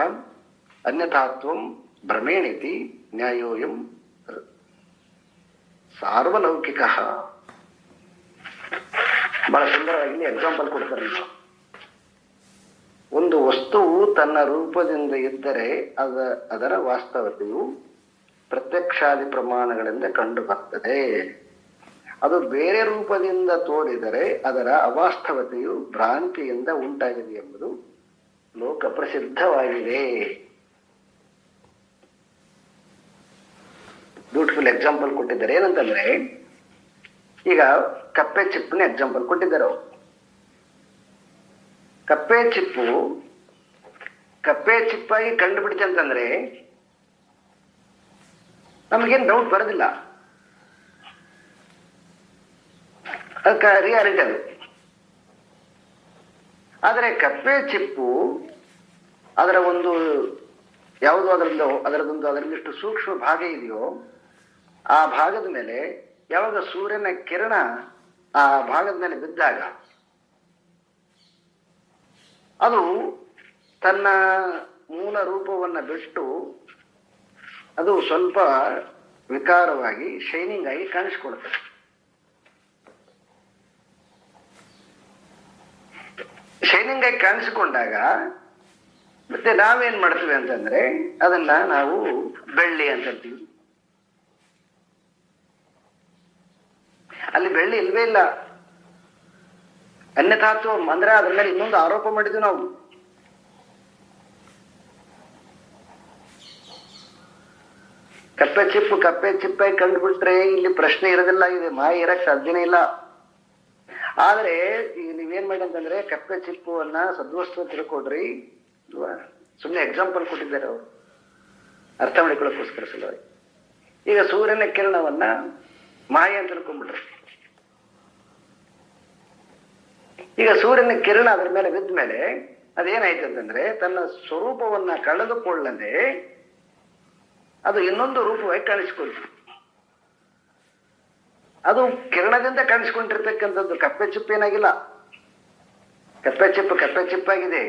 ಅನ್ಯಥಾತ್ವಂ ಭ್ರಮೇಣಿತಿ ನ್ಯಾಯೋಯಂ ಸಾರ್ವಲೌಕಿಕ. ಬಹಳ ಸುಂದರವಾಗಿ ಎಕ್ಸಾಂಪಲ್ ಕೊಡ್ತಾರೆ. ಒಂದು ವಸ್ತುವು ತನ್ನ ರೂಪದಿಂದ ಇದ್ದರೆ ಅದರ ವಾಸ್ತವತೆಯು ಪ್ರತ್ಯಕ್ಷಾದಿ ಪ್ರಮಾಣಗಳಿಂದ ಕಂಡು ಬರ್ತದೆ. ಅದು ಬೇರೆ ರೂಪದಿಂದ ತೋರಿದರೆ ಅದರ ಅವಾಸ್ತವತೆಯು ಭ್ರಾಂತಿಯಿಂದ ಉಂಟಾಗಿದೆ ಎಂಬುದು ಲೋಕ ಪ್ರಸಿದ್ಧವಾಗಿದೆ. ಬ್ಯೂಟಿಫುಲ್ ಎಕ್ಸಾಂಪಲ್ ಕೊಟ್ಟಿದ್ದಾರೆ. ಏನಂತಂದ್ರೆ, ಈಗ ಕಪ್ಪೆ ಚಿಪ್ಪಿನ ಎಕ್ಸಾಂಪಲ್ ಕೊಟ್ಟಿದ್ದಾರೆ ಅವರು. ಕಪ್ಪೆ ಚಿಪ್ಪಾಗಿ ಕಂಡು ಬಿಡುತ್ತೆ ಅಂತಂದ್ರೆ ನಮಗೇನು ಡೌಟ್ ಬರೋದಿಲ್ಲ, ಅದಕ್ಕೆ ರಿಯಾಲಿಟಿ ಅದು. ಆದರೆ ಕಪ್ಪೆ ಚಿಪ್ಪು ಅದರ ಒಂದು ಯಾವುದು ಅದರಲ್ಲಿಷ್ಟು ಸೂಕ್ಷ್ಮ ಭಾಗ ಇದೆಯೋ ಆ ಭಾಗದ ಮೇಲೆ ಯಾವಾಗ ಸೂರ್ಯನ ಕಿರಣ ಆ ಭಾಗದ ಮೇಲೆ ಬಿದ್ದಾಗ ಅದು ತನ್ನ ಮೂಲ ರೂಪವನ್ನ ಬಿಟ್ಟು ಅದು ಸ್ವಲ್ಪ ವಿಕಾರವಾಗಿ ಶೈನಿಂಗ್ ಆಗಿ ಕಾಣಿಸ್ಕೊಳ್ತದೆ. ಶೈನಿಂಗ್ ಆಗಿ ಕಾಣಿಸಿಕೊಂಡಾಗ ಮತ್ತೆ ನಾವೇನ್ ಮಾಡ್ತೀವಿ ಅಂತಂದ್ರೆ ಅದನ್ನ ನಾವು ಬೆಳ್ಳಿ ಅಂತೀವಿ. ಅಲ್ಲಿ ಬೆಳ್ಳಿ ಇಲ್ವೇ ಇಲ್ಲ, ಅನ್ಯಥಾತ್ವ ಅಂದ್ರೆ ಅದ್ರ ಮೇಲೆ ಇನ್ನೊಂದು ಆರೋಪ ಮಾಡಿದ್ವಿ ನಾವು. ಕಪ್ಪೆ ಚಿಪ್ಪಾಗಿ ಕಂಡುಬಿಟ್ರೆ ಇಲ್ಲಿ ಪ್ರಶ್ನೆ ಇರೋದಿಲ್ಲ, ಇದೆ ಮಾಯ ಇರಕ್ ಸಾಧ್ಯನೇ ಇಲ್ಲ. ಆದ್ರೆ ಈಗ ನೀವೇನ್ ಮಾಡಿ ಅಂತಂದ್ರೆ ಕಪ್ಪೆ ಚಿಪ್ಪುವನ್ನ ಸದ್ವಸ್ತು ತಿಳ್ಕೊಡ್ರಿ, ಸುಮ್ಮನೆ ಎಕ್ಸಾಂಪಲ್ ಕೊಟ್ಟಿದ್ದಾರೆ ಅವರು ಅರ್ಥ ಮಾಡಿಕೊಳ್ಳೋಕ್ಕೋಸ್ಕರ ಸಲುವಾಗಿ. ಈಗ ಸೂರ್ಯನ ಕಿರಣವನ್ನ ಮಾಯ ಅಂತ ತಿಳ್ಕೊಂಡ್ಬಿಟ್ರಿ. ಈಗ ಸೂರ್ಯನ ಕಿರಣ ಅದ್ರ ಮೇಲೆ ಬಿದ್ದ ಮೇಲೆ ಅದೇನಾಯ್ತು ಅಂತಂದ್ರೆ ತನ್ನ ಸ್ವರೂಪವನ್ನ ಕಳೆದುಕೊಳ್ಳದೆ ಅದು ಇನ್ನೊಂದು ರೂಪವಾಗಿ ಕಾಣಿಸ್ಕೊಳ್ತು. ಅದು ಕಿರಣದಿಂದ ಕಾಣಿಸ್ಕೊಂಡಿರ್ತಕ್ಕಂಥದ್ದು ಕಪ್ಪೆ ಚಿಪ್ಪೇನಾಗಿಲ್ಲ. ಕಪ್ಪೆ ಚಿಪ್ಪಾಗಿದೆ.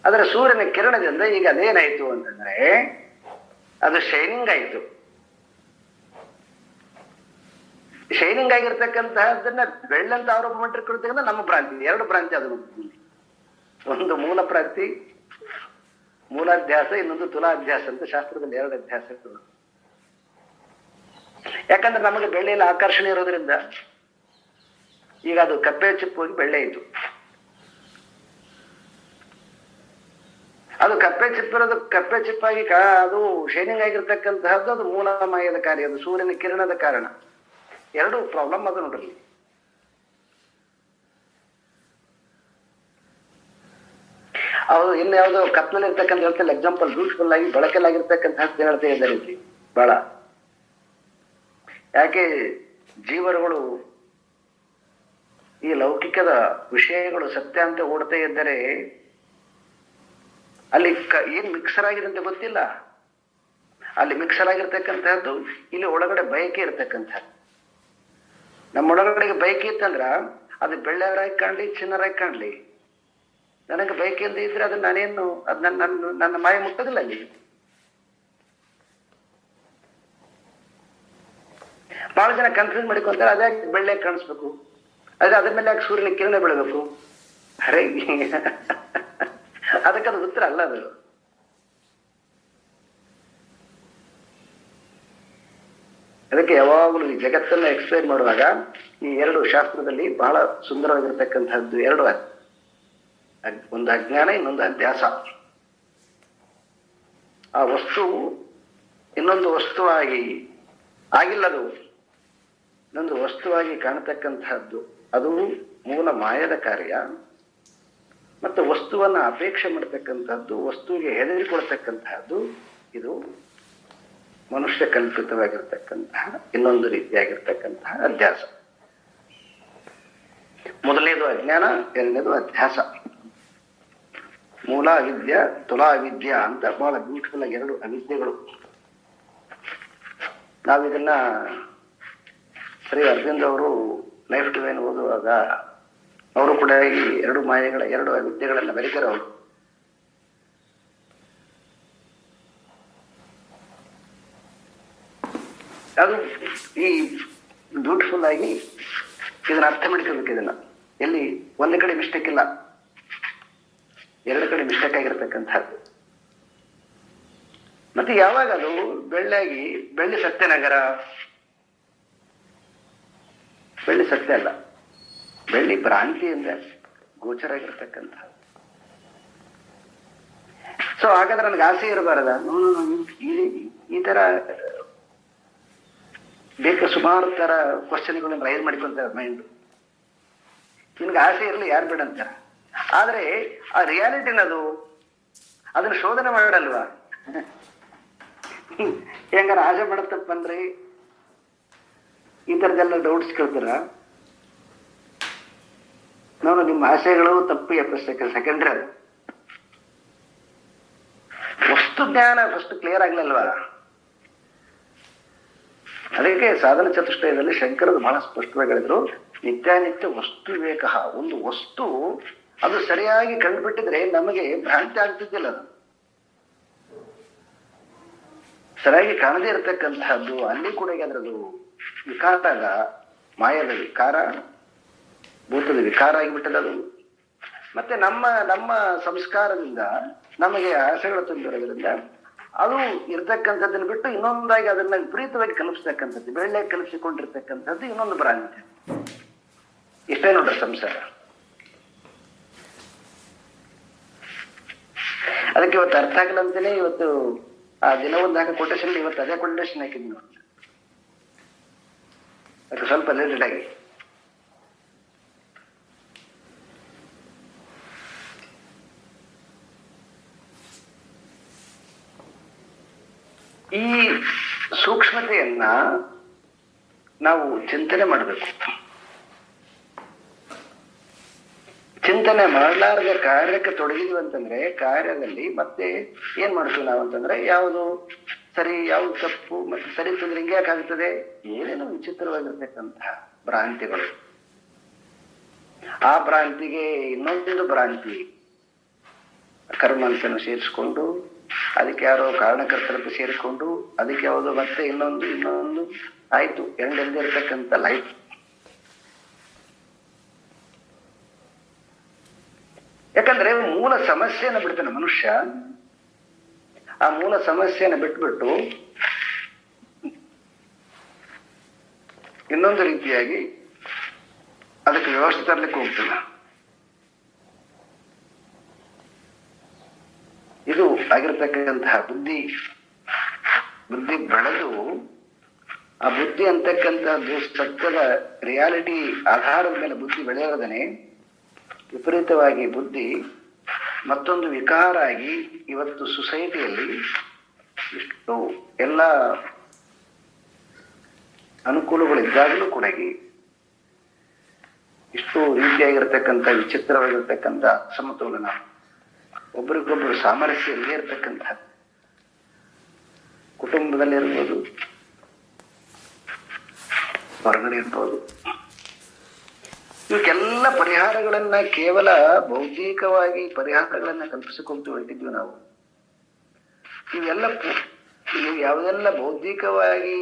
ಅದರ ಸೂರ್ಯನ ಕಿರಣದಿಂದ ಈಗ ಅದೇನಾಯ್ತು ಅಂತಂದ್ರೆ ಅದು ಶೈನಿಂಗ್ ಆಯ್ತು. ಶೈನಿಂಗ್ ಆಗಿರ್ತಕ್ಕಂತಹದನ್ನ ಬೆಳ್ಳಂತ ಆರೋಪ ಮಾಡಿರ್ತಕ್ಕಂಥ ನಮ್ಮ ಭ್ರಾಂತಿ, ಎರಡು ಭ್ರಾಂತಿ. ಅದು ಒಂದು ಮೂಲ ಭ್ರಾಂತಿ, ಮೂಲಾಧ್ಯಾಸ, ಇನ್ನೊಂದು ತುಲಾಧ್ಯಾಸ ಅಂತ ಶಾಸ್ತ್ರದಲ್ಲಿ ಎರಡು ಅಧ್ಯಾಸಗಳು. ಯಾಕಂದ್ರೆ ನಮಗೆ ಬೆಳ್ಳಿಯಲ್ಲಿ ಆಕರ್ಷಣೆ ಇರೋದ್ರಿಂದ ಈಗ ಅದು ಕಪ್ಪೆ ಚಿಪ್ಪು ಹೋಗಿ ಬೆಳ್ಳೆ ಆಯ್ತು. ಅದು ಕಪ್ಪೆ ಚಿಪ್ಪಾಗಿ ಅದು ಶೈನಿಂಗ್ ಆಗಿರ್ತಕ್ಕಂತಹದ್ದು ಅದು ಮೂಲ ಮಾಯದ ಕಾರ್ಯ, ಅದು ಸೂರ್ಯನ ಕಿರಣದ ಕಾರಣ. ಎರಡು ಪ್ರಾಬ್ಲಮ್ ಅದು ನೋಡ್ರಿ. ಅವರು ಇನ್ಯಾವುದೋ ಕತ್ನಲ್ಲಿ ಇರ್ತಕ್ಕಂಥ ಹೇಳ್ತಾರೆ ಎಕ್ಸಾಂಪಲ್ ಬ್ಯೂಟಿಫುಲ್ ಆಗಿ ಬಳಕೆಲಾಗಿರ್ತಕ್ಕಂಥದ್ದು ಹೇಳ್ತಾ ಇದ್ದಾರೆ ಇಲ್ಲಿ ಬಹಳ. ಯಾಕೆ ಜೀವರುಗಳು ಈ ಲೌಕಿಕದ ವಿಷಯಗಳು ಸತ್ಯ ಅಂತ ಓಡ್ತಾ ಇದ್ದರೆ ಅಲ್ಲಿ ಏನ್ ಮಿಕ್ಸರ್ ಆಗಿದೆ ಅಂತ ಗೊತ್ತಿಲ್ಲ. ಅಲ್ಲಿ ಮಿಕ್ಸರ್ ಆಗಿರ್ತಕ್ಕಂಥದ್ದು ಇಲ್ಲಿ ಒಳಗಡೆ ಬಯಕೆ ಇರ್ತಕ್ಕಂಥದ್ದು. ನಮ್ಮೊಳಗಡೆಗೆ ಬಯಕೆ ಇತ್ತಂದ್ರ ಅದು ಬೆಳ್ಳೆರಾಗಿ ಕಾಣ್ಲಿ, ಚಿನ್ನರಾಗಿ ಕಾಣ್ಲಿ, ನನಗೆ ಬಯಕೆ ಅಂತ ಇದ್ರೆ ಅದನ್ನ ನಾನೇನು ಅದ್ ನನ್ನ ಮಾಯ ಮುಟ್ಟೋದಿಲ್ಲ. ಅಲ್ಲಿ ಬಹಳ ಜನ ಕನ್ಫ್ಯೂಸ್ ಮಾಡಿಕೊಂತಾರೆ, ಅದೇ ಬೆಳ್ಳೆ ಕಾಣಿಸ್ಬೇಕು, ಅದ್ರ ಮೇಲೆ ಯಾಕೆ ಸೂರ್ಯನ ಕಿರಣ ಬೆಳಬೇಕು. ಅರೆ ಅದಕ್ಕದು ಉತ್ತರ ಅಲ್ಲ. ಅದು ಅದಕ್ಕೆ ಯಾವಾಗಲೂ ಈ ಜಗತ್ತನ್ನ ಎಕ್ಸ್ಪ್ಲೈನ್ ಮಾಡುವಾಗ ಈ ಎರಡು ಶಾಸ್ತ್ರದಲ್ಲಿ ಬಹಳ ಸುಂದರವಾಗಿರ್ತಕ್ಕಂಥದ್ದು ಎರಡು, ಒಂದು ಅಜ್ಞಾನ, ಇನ್ನೊಂದು ಅಧ್ಯಾಸ. ಆ ವಸ್ತು ಇನ್ನೊಂದು ವಸ್ತುವಾಗಿ ಆಗಿಲ್ಲದು, ಇನ್ನೊಂದು ವಸ್ತುವಾಗಿ ಕಾಣತಕ್ಕಂತಹದ್ದು ಅದು ಮೂಲ ಮಾಯದ ಕಾರ್ಯ. ಮತ್ತು ವಸ್ತುವನ್ನ ಅಪೇಕ್ಷೆ ಮಾಡತಕ್ಕಂಥದ್ದು, ವಸ್ತುವಿಗೆ ಹೆದರಿಕೊಳ್ತಕ್ಕಂತಹದ್ದು ಇದು ಮನುಷ್ಯ ಕಲ್ಪಿತವಾಗಿರ್ತಕ್ಕಂತಹ ಇನ್ನೊಂದು ರೀತಿಯಾಗಿರ್ತಕ್ಕಂತಹ ಅಧ್ಯಾಸ. ಮೊದಲನೇದು ಅಜ್ಞಾನ, ಎರಡನೇದು ಅಧ್ಯಾಸ. ಮೂಲ ಅವಿದ್ಯ, ತುಲಾ ಅವಿದ್ಯ ಅಂತ ಬಹಳ ಬ್ಯೂಟಿಫುಲ್ ಆಗಿ ಎರಡು ಅವಿದ್ಯೆಗಳು. ನಾವಿದನ್ನ ಶ್ರೀ ಅರವಿಂದ್ ಅವರು ಲೈಫ್ ಡಿವೈನ್ ಓದುವಾಗ ಅವರು ಕೂಡ ಈ ಎರಡು ಮಾಯೆಗಳ ಎರಡು ಅವಿದ್ಯೆಗಳನ್ನ ಬರೀತಾರೆ ಅವರು. ಅದು ಈ ಬ್ಯೂಟಿಫುಲ್ ಆಗಿ ಇದನ್ನ ಅರ್ಥ ಮಾಡ್ಕೊಳ್ಬೇಕು. ಇದನ್ನ ಎಲ್ಲಿ ಒಂದು ಕಡೆ ಮಿಸ್ಟೇಕ್ ಇಲ್ಲ, ಎರಡು ಕಡೆ ಮಿಸ್ಟೇಕ್ ಆಗಿರ್ತಕ್ಕಂಥದ್ದು. ಮತ್ತೆ ಯಾವಾಗ ಅದು ಬೆಳ್ಳಿ ಸತ್ಯನಗರ, ಬೆಳ್ಳಿ ಸತ್ಯ ಅಲ್ಲ, ಬೆಳ್ಳಿ ಭ್ರಾಂತಿಯಿಂದ ಗೋಚರ ಆಗಿರ್ತಕ್ಕಂಥದ್ದು. ಸೊ ಹಾಗಾದ್ರೆ ನನಗೆ ಆಸೆ ಇರಬಾರದ, ಈ ತರ ಸುಮಾರು ತರ ಕ್ವಶನ್ಗಳನ್ನ ರೈಸ್ ಮಾಡಿಕೊಂತಾರೆ ಮೈಂಡ್. ನಿನ್ಗೆ ಆಸೆ ಇರಲಿ, ಯಾರು ಬೇಡ ಅಂತಾರ. ಆದ್ರೆ ಆ ರಿಯಾಲಿಟಿನದು ಅದನ್ನ ಶೋಧನೆ ಮಾಡಲ್ವಾ? ಹೆಂಗಾರ ಆಸೆ ಮಾಡತ್ತಪ್ಪ ಅಂದ್ರೆ ಈ ತರದೆಲ್ಲ ಡೌಟ್ಸ್ ಕೇಳ್ತಾರ. ನಾನು ನಿಮ್ಮ ಆಸೆಗಳು ತಪ್ಪು ಸೆಕೆಂಡ್ರಿ. ಅದು ವಸ್ತು ಜ್ಞಾನ ಫಸ್ಟ್ ಕ್ಲಿಯರ್ ಆಗ್ಲಿಲ್ವಾ? ಅದಕ್ಕೆ ಸಾಧನ ಚತುಷ್ಟಯದಲ್ಲಿ ಶಂಕರರು ಬಹಳ ಸ್ಪಷ್ಟವಾಗಿ ಹೇಳಿದ್ರು, ನಿತ್ಯಾನಿತ್ಯ ವಸ್ತು ವಿವೇಕ. ಒಂದು ವಸ್ತು ಅದು ಸರಿಯಾಗಿ ಕಂಡುಬಿಟ್ಟಿದ್ರೆ ನಮಗೆ ಭ್ರಾಂತಿ ಆಗ್ತಿದ್ದಿಲ್ಲ. ಅದು ಸರಿಯಾಗಿ ಕಾಣದೇ ಇರತಕ್ಕಂತಹದ್ದು ಅಲ್ಲಿ ಕೂಡ ಅದರದು ವಿಕಾರಾಗ, ಮಾಯದ ವಿಕಾರ, ಭೂತದ ವಿಕಾರ ಆಗಿಬಿಟ್ಟದದು. ಮತ್ತೆ ನಮ್ಮ ಸಂಸ್ಕಾರದಿಂದ ನಮಗೆ ಆಸೆಗಳು ತುಂಬಿರೋದ್ರಿಂದ ಅದು ಇರ್ತಕ್ಕಂಥದ್ದನ್ನು ಬಿಟ್ಟು ಇನ್ನೊಂದಾಗಿ ಅದನ್ನ ವಿಪರೀತವಾಗಿ ಕಲಿಸ್ತಕ್ಕಂಥದ್ದು, ಬೆಳ್ಳೆ ಕಲಿಸಿಕೊಂಡಿರ್ತಕ್ಕಂಥದ್ದು ಇನ್ನೊಂದು ಭ್ರಾಂತಿ. ಇಷ್ಟೇ ನೋಡ್ರಿ ಸಂಸಾರ. ಅದಕ್ಕೆ ಇವತ್ತು ಅರ್ಥ ಆಗಲ್ಲ ಅಂತೇನೆ ಇವತ್ತು ಆ ದಿನ ಒಂದು ಹಾಕಿ ಕೊಟೇಶನ್, ಇವತ್ತು ಅದೇ ಕೊಟೇಶನ್ ಹಾಕಿದ್ವಿ ನೋಡಿ. ಅದಕ್ಕೆ ಸ್ವಲ್ಪ ಲೇಟೆಡ್ ಆಗಿ ಈ ಸೂಕ್ಷ್ಮತೆಯನ್ನ ನಾವು ಚಿಂತನೆ ಮಾಡಬೇಕು. ಚಿಂತನೆ ಮಾಡಲಾರ್ದ ಕಾರ್ಯಕ್ಕೆ ತೊಡಗಿದ್ವಿ ಅಂತಂದ್ರೆ ಕಾರ್ಯದಲ್ಲಿ ಮತ್ತೆ ಏನ್ ಮಾಡ್ತೀವಿ ನಾವು ಅಂತಂದ್ರೆ ಯಾವುದು ಸರಿ ಯಾವುದು ತಪ್ಪು, ಮತ್ತೆ ಸರಿ ಅಂತಂದ್ರೆ ಹಿಂಗೆ ಯಾಕಾಗ್ತದೆ, ಏನೇನೋ ವಿಚಿತ್ರವಾಗಿರ್ತಕ್ಕಂತಹ ಭ್ರಾಂತಿಗಳು. ಆ ಭ್ರಾಂತಿಗೆ ಇನ್ನೊಂದು ಭ್ರಾಂತಿ ಕರ್ಮ ಅಂತನೂ ಸೇರಿಸ್ಕೊಂಡು, ಅದಕ್ಕೆ ಯಾರೋ ಕಾರಣಕರ್ತರದ್ದು ಸೇರಿಕೊಂಡು, ಅದಕ್ಕೆ ಯಾವುದು ಮತ್ತೆ ಇನ್ನೊಂದು ಆಯ್ತು, ಎಂದೆಂದಿರ್ತಕ್ಕಂಥ ಲೈಫ್. ಯಾಕಂದ್ರೆ ಮೂಲ ಸಮಸ್ಯೆನ ಬಿಡ್ತಾನೆ ಮನುಷ್ಯ. ಆ ಮೂಲ ಸಮಸ್ಯೆನ ಬಿಟ್ಬಿಟ್ಟು ಇನ್ನೊಂದು ರೀತಿಯಾಗಿ ಅದಕ್ಕೆ ವ್ಯವಸ್ಥೆ ತರಲಿಕ್ಕೆ ಹೋಗ್ತಾನ. ಇದು ಆಗಿರ್ತಕ್ಕಂತಹ ಬುದ್ಧಿ ಬೆಳೆದು, ಆ ಬುದ್ಧಿ ಅಂತಕ್ಕಂಥದ್ದು ಸತ್ಯದ ರಿಯಾಲಿಟಿ ಆಧಾರದ ಮೇಲೆ ಬುದ್ಧಿ ಬೆಳೆಯೋದನೆ ವಿಪರೀತವಾಗಿ ಬುದ್ಧಿ ಮತ್ತೊಂದು ವಿಕಾರ ಆಗಿ ಇವತ್ತು ಸೊಸೈಟಿಯಲ್ಲಿ ಇಷ್ಟು ಎಲ್ಲ ಅನುಕೂಲಗಳಿದ್ದಾಗಲೂ ಕೂಡ ಇಷ್ಟು ರೀತಿಯಾಗಿರ್ತಕ್ಕಂಥ ವಿಚಿತ್ರವಾಗಿರ್ತಕ್ಕಂಥ ಸಮತೋಲನ, ಒಬ್ರಿಗೊಬ್ರು ಸಾಮರಸ್ಯ ಇಲ್ಲೇ ಇರ್ತಕ್ಕಂಥ ಕುಟುಂಬದಲ್ಲಿರ್ಬೋದು, ಹೊರಗಡೆ ಇರ್ಬೋದು. ಇವಕ್ಕೆಲ್ಲ ಪರಿಹಾರಗಳನ್ನ ಕೇವಲ ಭೌತಿಕವಾಗಿ ಪರಿಹಾರಗಳನ್ನ ಕಲ್ಪಿಸಿಕೊಂಡು ಹೊರಟಿದ್ವಿ ನಾವು. ಯಾವುದೆಲ್ಲ ಭೌತಿಕವಾಗಿ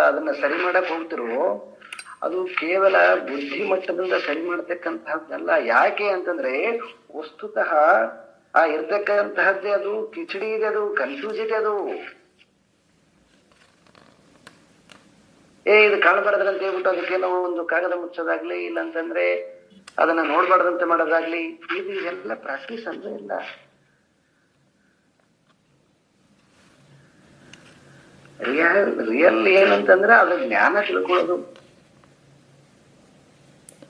ಅದನ್ನ ಸರಿ ಮಾಡಕ್ ಹೋಗ್ತಿರೋ ಅದು ಕೇವಲ ಬುದ್ಧಿ ಮಟ್ಟದಿಂದ ಸರಿ ಮಾಡ್ತಕ್ಕಂತಹದ್ದಲ್ಲ. ಯಾಕೆ ಅಂತಂದ್ರೆ ವಸ್ತುತಃ ಆ ಇರ್ತಕ್ಕಂತಹದ್ದೇ ಅದು ಕಿಚಡಿ ಇದೆ, ಅದು ಕನ್ಫ್ಯೂಸ್ ಇದೆ. ಅದು ಇದು ಕಾಣಬಾರದಂತ ಹೇಳ್ಬಿಟ್ಟು ಅದಕ್ಕೆ ನಾವು ಒಂದು ಕಾಗದ ಮುಚ್ಚೋದಾಗ್ಲಿ, ಇಲ್ಲಾಂತಂದ್ರೆ ಅದನ್ನ ನೋಡ್ಬಾರ್ದಂತೆ ಮಾಡೋದಾಗ್ಲಿ, ಇದೆಲ್ಲ ಪ್ರಾಕ್ಟೀಸ್ ಅಂದ್ರೆ ಇಲ್ಲ. ರಿಯಲ್ ಏನಂತಂದ್ರೆ ಅದು ಜ್ಞಾನ ತಿಳ್ಕೊಳ್ಳೋದು.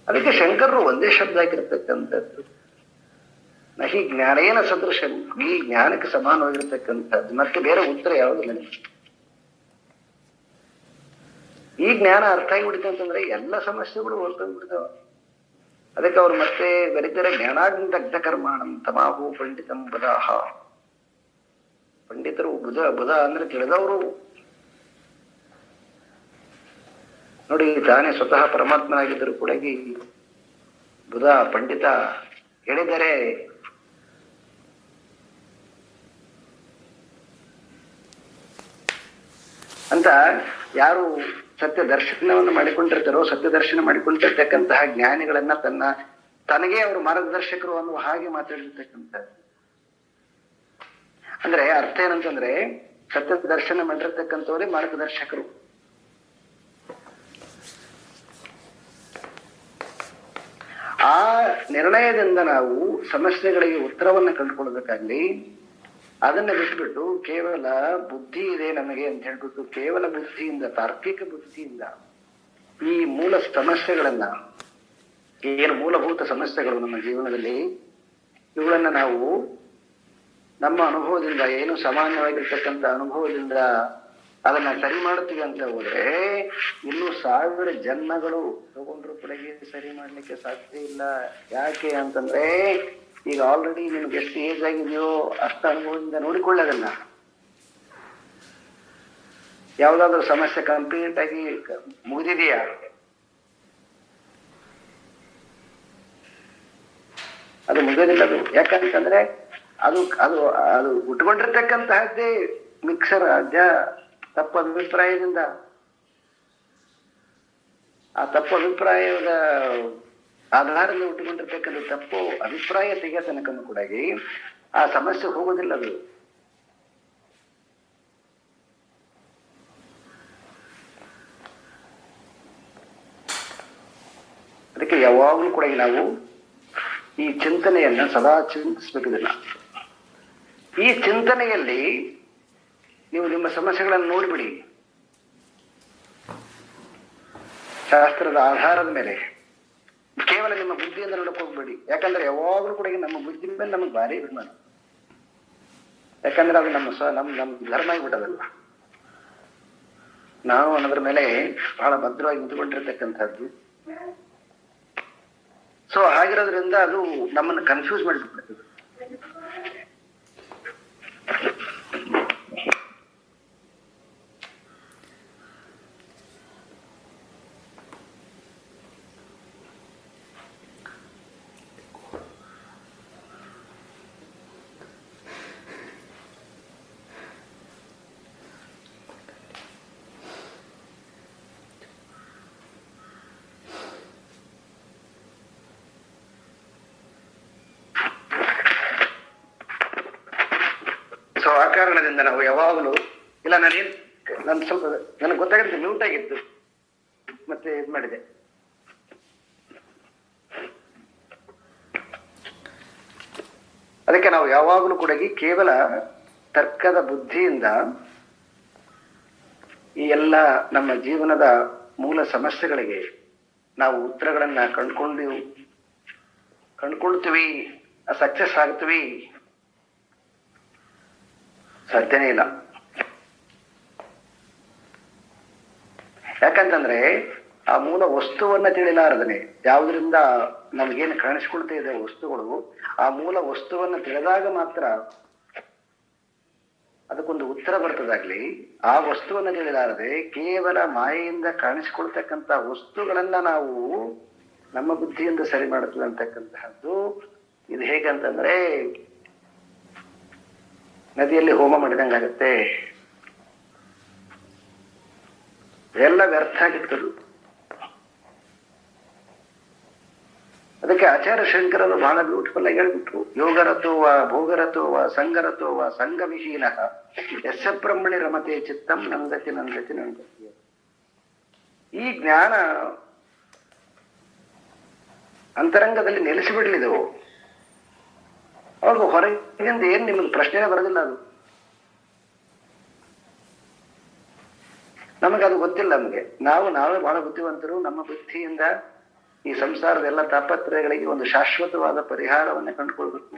ಅದಕ್ಕೆ ಶಂಕರರು ಒಂದೇ ಶಬ್ದ ಹಾಕಿರ್ತಕ್ಕಂಥದ್ದು, ನಹಿ ಜ್ಞಾನೇನ ಸದೃಶ, ಈ ಜ್ಞಾನಕ್ಕೆ ಸಮಾನವಾಗಿರ್ತಕ್ಕಂಥದ್ದು. ಮತ್ತೆ ಬೇರೆ ಉತ್ತರ ಯಾವುದಿಲ್ಲ. ಈ ಜ್ಞಾನ ಅರ್ಥ ಆಗಿಬಿಡುತ್ತೆ ಅಂತಂದ್ರೆ ಎಲ್ಲ ಸಮಸ್ಯೆಗಳು ಹೊರತೋಗ್ಬಿಡ್ತಾವ. ಅದಕ್ಕೆ ಅವ್ರು ಮತ್ತೆ ಬರೀತಾರೆ, ಜ್ಞಾನಾಗ್ನಿದಗ್ಧ ಕರ್ಮಾಣಂ ತಮಾಹು ಪಂಡಿತಂ ಬುಧಾಹ. ಪಂಡಿತರು ಬುಧ ಅಂದ್ರೆ ತಿಳಿದವರು. ನೋಡಿ, ತಾನೇ ಸ್ವತಃ ಪರಮಾತ್ಮನಾಗಿದ್ದರು ಕೂಡ ಬುಧ ಪಂಡಿತ ಹೇಳಿದರೆ ಅಂತ. ಯಾರು ಸತ್ಯ ದರ್ಶನವನ್ನು ಮಾಡಿಕೊಂಡಿರ್ತಾರೋ, ಸತ್ಯ ದರ್ಶನ ಮಾಡಿಕೊಂಡಿರ್ತಕ್ಕಂತಹ ಜ್ಞಾನಿಗಳನ್ನ ತನಗೆ ಅವರು ಮಾರ್ಗದರ್ಶಕರು ಅನ್ನುವ ಹಾಗೆ ಮಾತಾಡಿರ್ತಕ್ಕಂಥದ್ದು. ಅಂದ್ರೆ ಅರ್ಥ ಏನಂತಂದ್ರೆ ಸತ್ಯ ದರ್ಶನ ಮಾಡಿರ್ತಕ್ಕಂಥವರೇ ಮಾರ್ಗದರ್ಶಕರು. ಆ ನಿರ್ಣಯದಿಂದ ನಾವು ಸಮಸ್ಯೆಗಳಿಗೆ ಉತ್ತರವನ್ನ ಕಂಡುಕೊಳ್ಳಬೇಕಾಗ್ಲಿ, ಅದನ್ನ ಬಿಟ್ಬಿಟ್ಟು ಕೇವಲ ಬುದ್ಧಿ ಇದೆ ನಮಗೆ ಅಂತ ಹೇಳ್ಬಿಟ್ಟು ಕೇವಲ ಬುದ್ಧಿಯಿಂದ, ತಾರ್ಕಿಕ ಬುದ್ಧಿಯಿಂದ ಈ ಮೂಲ ಸಮಸ್ಯೆಗಳನ್ನ, ಏನು ಮೂಲಭೂತ ಸಮಸ್ಯೆಗಳು ನಮ್ಮ ಜೀವನದಲ್ಲಿ, ಇವುಗಳನ್ನ ನಾವು ನಮ್ಮ ಅನುಭವದಿಂದ, ಏನು ಸಾಮಾನ್ಯವಾಗಿರ್ತಕ್ಕಂಥ ಅನುಭವದಿಂದ ಅದನ್ನ ಸರಿ ಮಾಡುತ್ತೀವಿ ಅಂತ ಹೋದ್ರೆ ಇನ್ನು 1000 ಜನ್ಮಗಳು ತಗೊಂಡ್ರು ಕೂಡ ಸರಿ ಮಾಡ್ಲಿಕ್ಕೆ ಸಾಧ್ಯ ಇಲ್ಲ. ಯಾಕೆ ಅಂತಂದ್ರೆ ಈಗ ಆಲ್ರೆಡಿ ನಿಮ್ಗೆ ಎಷ್ಟು ಏಜ್ ಆಗಿದೆಯೋ ಅಷ್ಟು ಅನುಭವದಿಂದ ನೋಡಿಕೊಳ್ಳೋದನ್ನ. ಯಾವ್ದಾದ್ರು ಸಮಸ್ಯೆ ಕಂಪ್ಲೀಟ್ ಆಗಿ ಮುಗಿದಿದೆಯಾ? ಅದು ಮುಗಿದಿಲ್ಲ. ಅದು ಯಾಕಂತಂದ್ರೆ ಅದು ಅದು ಅದು ಉಟ್ಕೊಂಡಿರ್ತಕ್ಕಂತಹದ್ದೇ ಮಿಕ್ಸರ್ ತಪ್ಪು ಅಭಿಪ್ರಾಯದಿಂದ. ಆ ತಪ್ಪು ಅಭಿಪ್ರಾಯದ ಆಧಾರದಲ್ಲಿ ಉಟ್ಕೊಂಡಿರ್ತಕ್ಕಂಥ ತಪ್ಪು ಅಭಿಪ್ರಾಯ ತೆಗೆಯ ತನಕನೂ ಕೂಡ ಆ ಸಮಸ್ಯೆ ಹೋಗೋದಿಲ್ಲ. ಅದು ಅದಕ್ಕೆ ಯಾವಾಗಲೂ ಕೂಡ ನಾವು ಈ ಚಿಂತನೆಯನ್ನ ಸದಾ ಚಿಂತಿಸ್ಬೇಕಿದನ್ನ. ಈ ಚಿಂತನೆಯಲ್ಲಿ ನೀವು ನಿಮ್ಮ ಸಮಸ್ಯೆಗಳನ್ನು ನೋಡ್ಬಿಡಿ ಶಾಸ್ತ್ರದ ಆಧಾರದ ಮೇಲೆ. ಕೇವಲ ನಿಮ್ಮ ಬುದ್ಧಿಯಿಂದ ನೋಡಕ್ ಹೋಗ್ಬೇಡಿ. ಯಾಕಂದ್ರೆ ಯಾವಾಗಲೂ ಕೂಡ ನಮ್ಮ ಬುದ್ಧಿ ಮೇಲೆ ನಮಗೆ ಭಾರಿ ಅಭಿಮಾನ. ಯಾಕಂದ್ರೆ ಅದು ನಮ್ಮ ಧರ್ಮ ಆಗಿಬಿಟ್ಟದಲ್ಲ. ನಾವು ಅನ್ನೋದ್ರ ಮೇಲೆ ಬಹಳ ಭದ್ರವಾಗಿ ನಿಂತುಕೊಂಡಿರ್ತಕ್ಕಂಥದ್ದು. ಸೊ ಹಾಗಿರೋದ್ರಿಂದ ಅದು ನಮ್ಮನ್ನು ಕನ್ಫ್ಯೂಸ್ ಮಾಡಿಬಿಡ್ತದೆ. ಸೊ ಆ ಕಾರಣದಿಂದ ನಾವು ಯಾವಾಗಲೂ ಇಲ್ಲ, ನಾನು ಸ್ವಲ್ಪ ನನಗೆ ಗೊತ್ತಾಗುತ್ತೆ ಮ್ಯೂಟ್ ಆಗಿತ್ತು, ಮತ್ತೆ ಇದು ಮಾಡಿದೆ. ಅದಕ್ಕೆ ನಾವು ಯಾವಾಗಲೂ ಕೂಡ ಕೇವಲ ತರ್ಕದ ಬುದ್ಧಿಯಿಂದ ಈ ಎಲ್ಲ ನಮ್ಮ ಜೀವನದ ಮೂಲ ಸಮಸ್ಯೆಗಳಿಗೆ ನಾವು ಉತ್ತರಗಳನ್ನ ಕಂಡುಕೊಳ್ತೀವಿ, ಸಕ್ಸಸ್ ಆಗ್ತೀವಿ, ಸಾಧ್ಯನೇ ಇಲ್ಲ. ಯಾಕಂತಂದ್ರೆ ಆ ಮೂಲ ವಸ್ತುವನ್ನ ತಿಳಿಲಾರದನೆ, ಯಾವುದರಿಂದ ನಮಗೇನು ಕಾಣಿಸ್ಕೊಳ್ತಾ ಇದೆ ವಸ್ತುಗಳು, ಆ ಮೂಲ ವಸ್ತುವನ್ನ ತಿಳಿದಾಗ ಮಾತ್ರ ಅದಕ್ಕೊಂದು ಉತ್ತರ ಬರ್ತದಾಗ್ಲಿ. ಆ ವಸ್ತುವನ್ನ ತಿಳಿಲಾರದೆ ಕೇವಲ ಮಾಯೆಯಿಂದ ಕಾಣಿಸ್ಕೊಳ್ತಕ್ಕಂಥ ವಸ್ತುಗಳನ್ನ ನಾವು ನಮ್ಮ ಬುದ್ಧಿಯಿಂದ ಸರಿ ಮಾಡುತ್ತೇವೆ ಅಂತಕ್ಕಂತಹದ್ದು. ಇದು ಹೇಗಂತಂದ್ರೆ ನದಿಯಲ್ಲಿ ಹೋಮ ಮಾಡಿದಂಗಾಗತ್ತೆ, ಎಲ್ಲ ವ್ಯರ್ಥ ಆಗಿರ್ತದು. ಅದಕ್ಕೆ ಆಚಾರ್ಯ ಶಂಕರರು ಬಹಳ ಬ್ಯೂಟಿಫುಲ್ ಆಗಿ ಹೇಳ್ಬಿಟ್ರು, ಯೋಗರತೋವ ಭೋಗರತೋವ ಸಂಗರತೋವ ಸಂಗವಿಹೀನ ಯಸ್ಯ ಬ್ರಹ್ಮಣಿ ರಮತೆ ಚಿತ್ತಂ ನಂದತಿ ನಂದತಿ ನಂದತಿ. ಈ ಜ್ಞಾನ ಅಂತರಂಗದಲ್ಲಿ ನೆಲೆಸಿಬಿಡ್ಲಿದೆವು, ಅವಾಗ ಹೊರಗಿಂದ ಏನ್ ನಿಮಗೆ ಪ್ರಶ್ನೆನೇ ಬರೋದಿಲ್ಲ. ಅದು ನಮಗದು ಗೊತ್ತಿಲ್ಲ. ನಮಗೆ ನಾವೇ ಬಹಳ ಬುದ್ಧಿವಂತರು. ನಮ್ಮ ಬುದ್ಧಿಯಿಂದ ಈ ಸಂಸಾರದ ಎಲ್ಲ ತಾಪತ್ರಯಗಳಿಗೆ ಒಂದು ಶಾಶ್ವತವಾದ ಪರಿಹಾರವನ್ನ ಕಂಡುಕೊಳ್ಬೇಕು.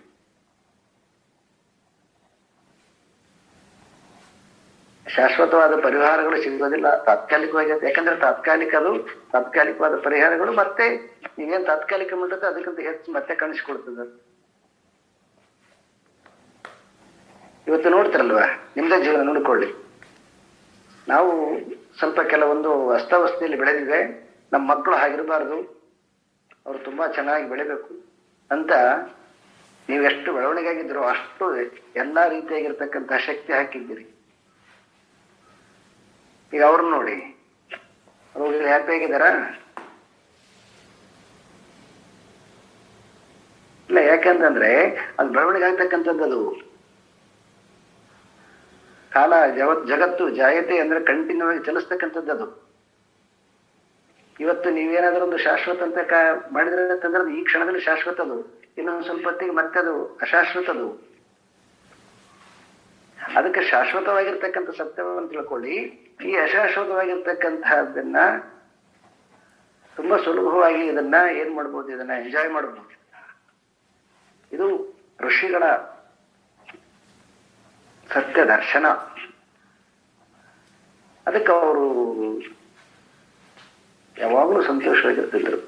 ಶಾಶ್ವತವಾದ ಪರಿಹಾರಗಳು ಸಿಗೋದಿಲ್ಲ, ತಾತ್ಕಾಲಿಕವಾಗಿ. ಯಾಕಂದ್ರೆ ತಾತ್ಕಾಲಿಕವಾದ ಪರಿಹಾರಗಳು ಮತ್ತೆ ನೀವೇನ್ ತಾತ್ಕಾಲಿಕ ಮಾಡುತ್ತೆ ಅದಕ್ಕಿಂತ ಹೆಚ್ಚು ಮತ್ತೆ ಕಾಣಿಸ್ಕೊಳ್ತದೆ. ಇವತ್ತು ನೋಡ್ತಿರಲ್ವಾ, ನಿಮ್ದೇ ಜೀವನ ನೋಡ್ಕೊಳ್ಳಿ. ನಾವು ಸ್ವಲ್ಪ ಕೆಲವೊಂದು ಅಸ್ತವ್ಯಸ್ತೆಯಲ್ಲಿ ಬೆಳೆದಿವೆ, ನಮ್ಮ ಮಕ್ಕಳು ಹಾಗಿರಬಾರ್ದು, ಅವರು ತುಂಬಾ ಚೆನ್ನಾಗಿ ಬೆಳಿಬೇಕು ಅಂತ ನೀವೆಷ್ಟು ಬೆಳವಣಿಗೆ ಆಗಿದ್ರು ಅಷ್ಟು ಎಲ್ಲಾ ರೀತಿಯಾಗಿರ್ತಕ್ಕಂತಹ ಶಕ್ತಿ ಹಾಕಿದ್ದೀರಿ. ಈಗ ಅವ್ರನ್ನ ನೋಡಿ, ಅವ್ರು ಹ್ಯಾಪಿ ಆಗಿದಾರ? ಇಲ್ಲ. ಯಾಕಂತಂದ್ರೆ ಅದು ಬೆಳವಣಿಗೆ ಆಗ್ತಕ್ಕಂಥದ್ದು. ಅದು ಕಾಲ ಜಗತ್ತು ಜಾಯತೆ ಅಂದ್ರೆ ಕಂಟಿನ್ಯೂ ಆಗಿ ಚಲಿಸ್ತಕ್ಕಂಥದ್ದು. ಅದು ಇವತ್ತು ನೀವೇನಾದ್ರೂ ಒಂದು ಶಾಶ್ವತ ಅಂತ ಮಾಡಿದ್ರೆ ಅಂತಂದ್ರೆ ಅದು ಈ ಕ್ಷಣದಲ್ಲಿ ಶಾಶ್ವತ. ಅದು ಇನ್ನೊಂದು ಸ್ವಲ್ಪ ಹೊತ್ತಿಗೆ ಮತ್ತೆ ಅದು ಅಶಾಶ್ವತದು. ಅದಕ್ಕೆ ಶಾಶ್ವತವಾಗಿರ್ತಕ್ಕಂಥ ಸತ್ಯವನ್ನು ತಿಳ್ಕೊಳ್ಳಿ. ಈ ಅಶಾಶ್ವತವಾಗಿರ್ತಕ್ಕಂತಹದನ್ನ ತುಂಬಾ ಸುಲಭವಾಗಿ ಇದನ್ನ ಏನ್ ಮಾಡ್ಬೋದು, ಇದನ್ನ ಎಂಜಾಯ್ ಮಾಡ್ಬೋದು. ಇದು ಋಷಿಗಳ ಸತ್ಯ ದರ್ಶನ. ಅದಕ್ಕೆ ಅವರು ಯಾವಾಗಲೂ ಸಂತೋಷವಾಗಿರ್ತಿದ್ರು.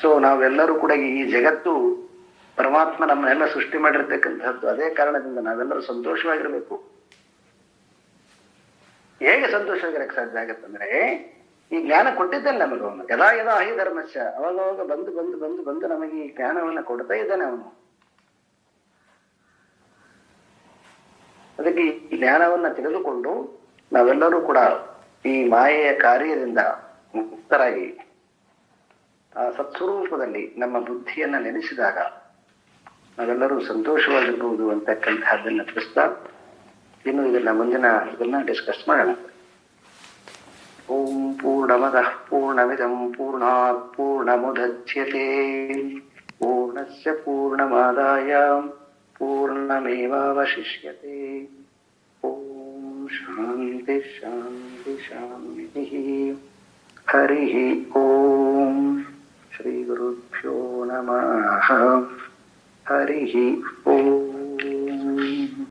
ಸೊ ನಾವೆಲ್ಲರೂ ಕೂಡ ಈ ಜಗತ್ತು ಪರಮಾತ್ಮ ನಮ್ಮನ್ನೆಲ್ಲ ಸೃಷ್ಟಿ ಮಾಡಿರ್ತಕ್ಕಂಥದ್ದು ಅದೇ ಕಾರಣದಿಂದ ನಾವೆಲ್ಲರೂ ಸಂತೋಷವಾಗಿರ್ಬೇಕು. ಹೇಗೆ ಸಂತೋಷವಾಗಿರಕ್ಕೆ ಸಾಧ್ಯ ಆಗತ್ತಂದ್ರೆ ಈ ಜ್ಞಾನ ಕೊಟ್ಟಿದ್ದಾನೆ ನಮಗೆ ಅವನು. ಯದಾ ಯದಾ ಹಿ ಧರ್ಮಸ್ಯ, ಅವಾಗವಾಗ ಬಂದು ಬಂದು ಬಂದು ಬಂದು ನಮಗೆ ಈ ಜ್ಞಾನವನ್ನ ಕೊಡ್ತಾ ಇದ್ದಾನೆ ಅವನು. ಅದಕ್ಕೆ ಈ ಜ್ಞಾನವನ್ನ ತೆಗೆದುಕೊಂಡು ನಾವೆಲ್ಲರೂ ಕೂಡ ಈ ಮಾಯೆಯ ಕಾರ್ಯದಿಂದ ಮುಕ್ತರಾಗಿ ಆ ಸತ್ಸ್ವರೂಪದಲ್ಲಿ ನಮ್ಮ ಬುದ್ಧಿಯನ್ನ ನೆನೆಸಿದಾಗ ನಾವೆಲ್ಲರೂ ಸಂತೋಷವಾಗಿರ್ಬಹುದು ಅಂತಕ್ಕಂತಹದ್ದನ್ನ ತಿಳಿಸ್ತಾ ಇನ್ನು ಇದನ್ನ ಡಿಸ್ಕಸ್ ಮಾಡೋಣ. ಓಂ ಪೂರ್ಣಮದಃ ಪೂರ್ಣಮಿದಂ ಪೂರ್ಣಾತ್ ಪೂರ್ಣಮುದಚ್ಯತೆ ಪೂರ್ಣಸ್ಯ ಪೂರ್ಣಮಾದಾಯ ಪೂರ್ಣಮೇವಾವಶಿಷ್ಯತೆ. ಓಂ ಶಾಂತಿ ಶಾಂತಿ ಶಾಂತಿ. ಹರಿ ಓಂ. ಶ್ರೀ ಗುರುಭ್ಯೋ ನಮಃ. ಹರಿ ಓಂ.